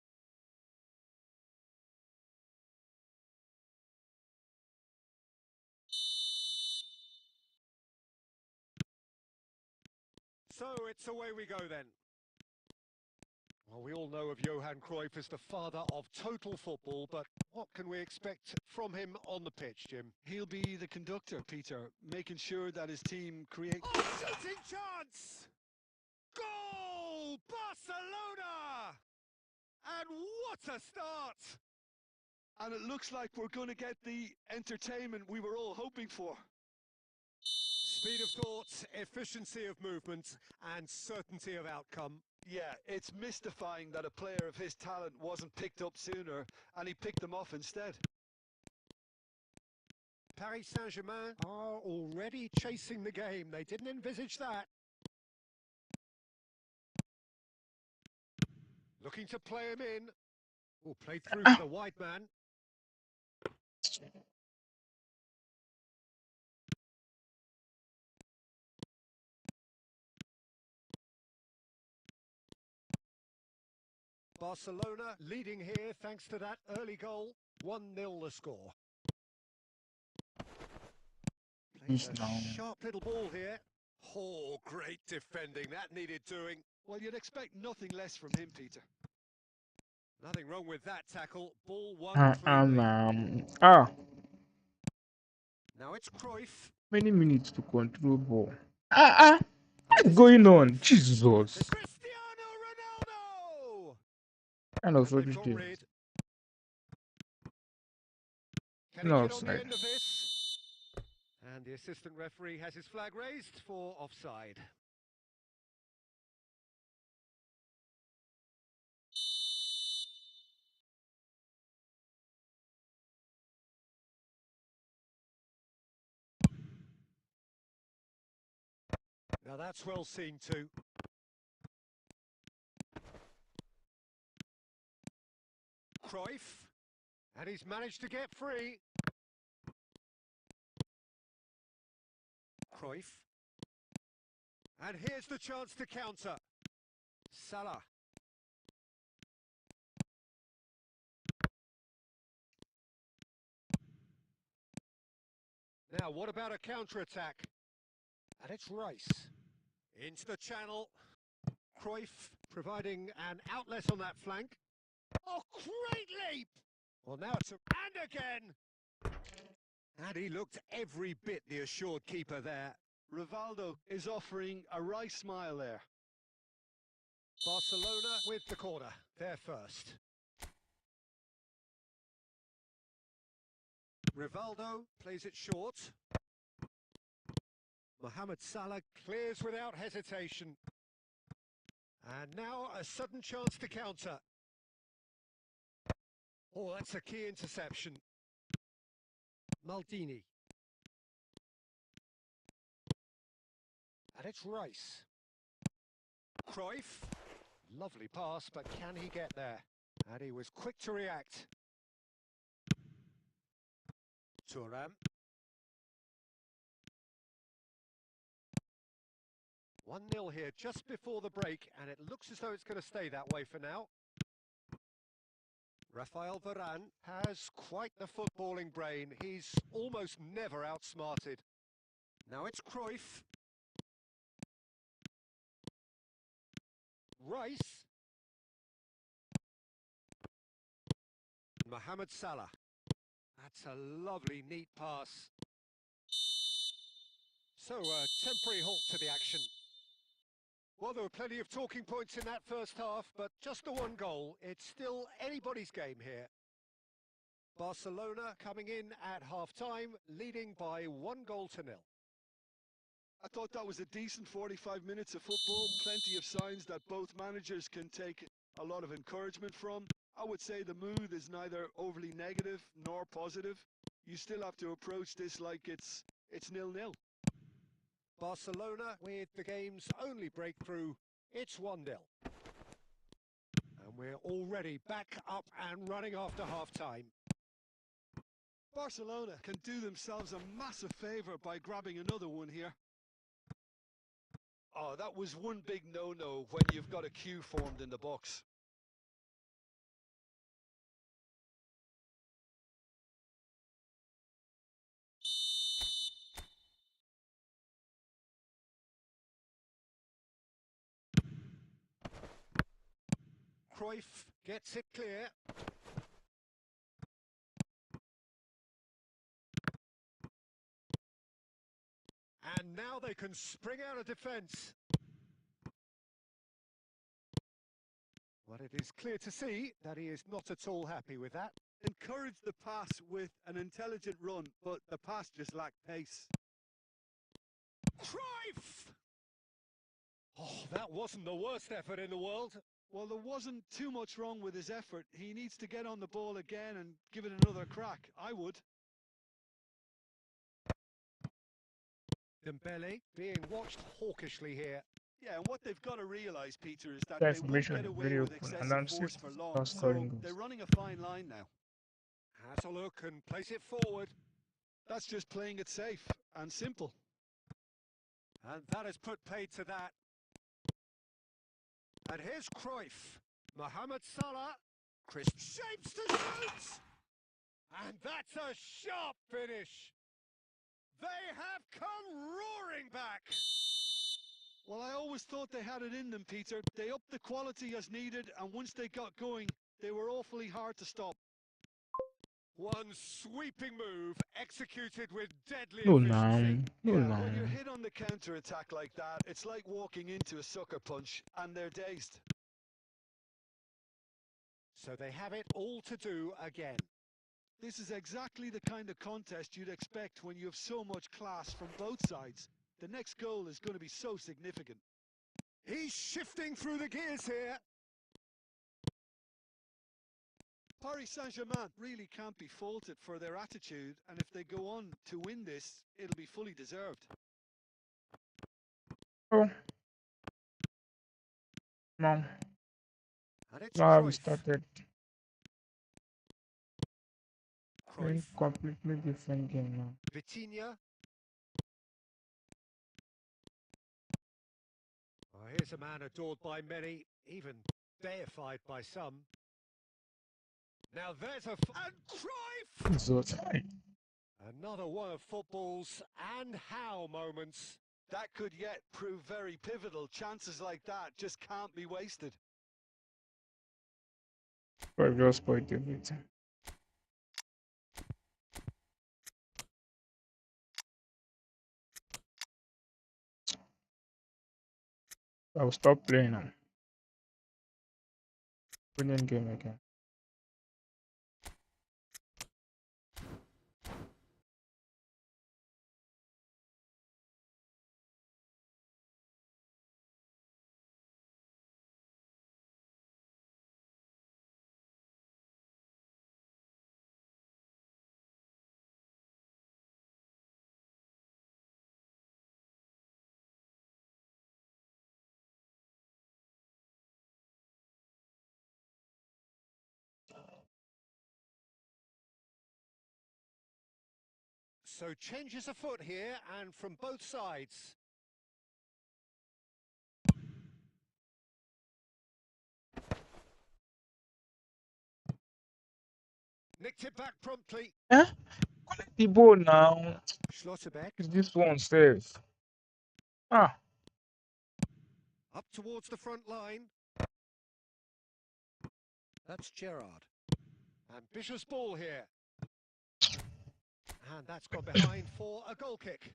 So it's away we go then. Well, we all know of Johan Cruyff as the father of total football, but what can we expect from him on the pitch, Jim? He'll be the conductor, Peter, making sure that his team create... Oh, shooting chance! Goal! Barcelona! And what a start! And it looks like we're going to get the entertainment we were all hoping for. Speed of thought, efficiency of movement, and certainty of outcome. Yeah, it's mystifying that a player of his talent wasn't picked up sooner, and he picked them off instead. Paris Saint-Germain are already chasing the game. They didn't envisage that. Looking to play him in. Oh, played through to the wide man. Barcelona leading here thanks to that early goal. 1-0 the score. Plays a sharp little ball here. Oh, great defending. That needed doing. Well, you'd expect nothing less from him, Peter. Nothing wrong with that tackle. Ball won cleanly. Now it's Cruyff. Many minutes to control ball. What's going on? Jesus. Cristiano Ronaldo! Kind of And they've rubbish got this. rid. Can No he get on the offside. end of this? And the assistant referee has his flag raised for offside. Now that's well seen too. Cruyff. And he's managed to get free. Cruyff. And here's the chance to counter. Salah. Now, what about a counter-attack? And it's Rice. Into the channel. Cruyff providing an outlet on that flank. Oh, great leap! Well, now it's and again! And he looked every bit the assured keeper there. Rivaldo is offering a Rice smile there. Barcelona with the corner. They're first. Rivaldo plays it short. Mohamed Salah clears without hesitation. And now a sudden chance to counter. Oh, that's a key interception. Maldini. And it's Rice. Cruyff. Lovely pass, but can he get there? And he was quick to react. Thuram. 1-0 here just before the break, and it looks as though it's going to stay that way for now. Rafael Varane has quite the footballing brain. He's almost never outsmarted. Now it's Cruyff. Rice. Mohamed Salah. That's a lovely, neat pass. So, a temporary halt to the action. Well, there were plenty of talking points in that first half, but just the one goal. It's still anybody's game here. Barcelona coming in at half-time, leading by 1-0. I thought that was a decent 45 minutes of football. Plenty of signs that both managers can take a lot of encouragement from. I would say the mood is neither overly negative nor positive. You still have to approach this like it's 0-0. Barcelona with the game's only breakthrough. It's 1-0. And we're already back up and running after half-time. Barcelona can do themselves a massive favour by grabbing another one here. Oh, that was one big no-no when you've got a queue formed in the box. Cruyff gets it clear. And now they can spring out of defence. Well, it is clear to see that he is not at all happy with that. Encouraged the pass with an intelligent run, but the pass just lacked pace. Cruyff! Oh, that wasn't the worst effort in the world. Well, there wasn't too much wrong with his effort. He needs to get on the ball again and give it another crack. I would. Dembele being watched hawkishly here. Yeah, and what they've got to realise, Peter, is that That they won't information get is away very with open, and excessive I'm force still for long. not So scoring goals. they're running a fine line now. Has a look and plays it forward. That's just playing it safe and simple. And that has put paid to that. And here's Cruyff. Mohamed Salah. Crisp shapes to shoot! And that's a sharp finish. They have come roaring back. Well, I always thought they had it in them, Peter. They upped the quality as needed, and once they got going, they were awfully hard to stop. One sweeping move executed with deadly No, efficiency. no, Yeah, no. when you're hit on the counter-attack like that, it's like walking into a sucker punch, and they're dazed. So they have it all to do again. This is exactly the kind of contest you'd expect when you have so much class from both sides. The next goal is going to be so significant. He's shifting through the gears here. Paris Saint-Germain really can't be faulted for their attitude, and if they go on to win this, it'll be fully deserved. Oh, no. And it's Now we Cruyff. started playing Cruyff. completely different game now. Vitinha. Oh, here's a man adored by many, even deified by some. Now there's a... and Cruyff! So tight. Another one of football's and how moments. That could yet prove very pivotal. Chances like that just can't be wasted. But I just spoiled everything. I will stop playing now. Winning game again. So changes afoot here and from both sides. Nicked it back promptly. Huh? Collect the ball now. Schlotterbeck Is this one safe? Ah, up towards the front line. That's Gerrard. Ambitious ball here. And that's gone behind for a goal kick.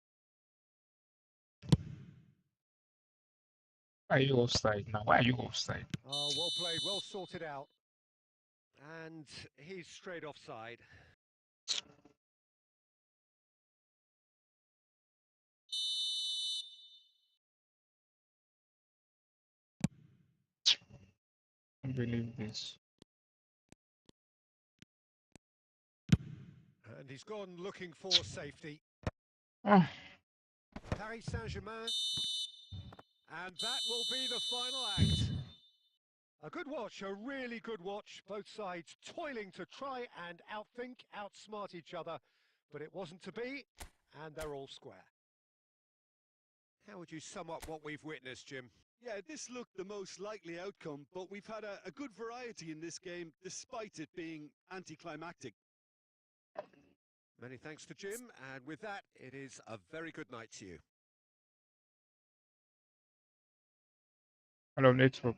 why are you offside now? Why are you offside? Oh, well played, well sorted out. And he's straight offside. I can't believe this. And he's gone looking for safety. Ah, Paris Saint-Germain. And that will be the final act. A good watch, a really good watch. Both sides toiling to try and outthink, outsmart each other. But it wasn't to be, and they're all square. How would you sum up what we've witnessed, Jim? Yeah, this looked the most likely outcome, but we've had a good variety in this game, despite it being anticlimactic. Many thanks to Jim, and with that, it is a very good night to you. I love network.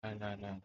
No, no, no.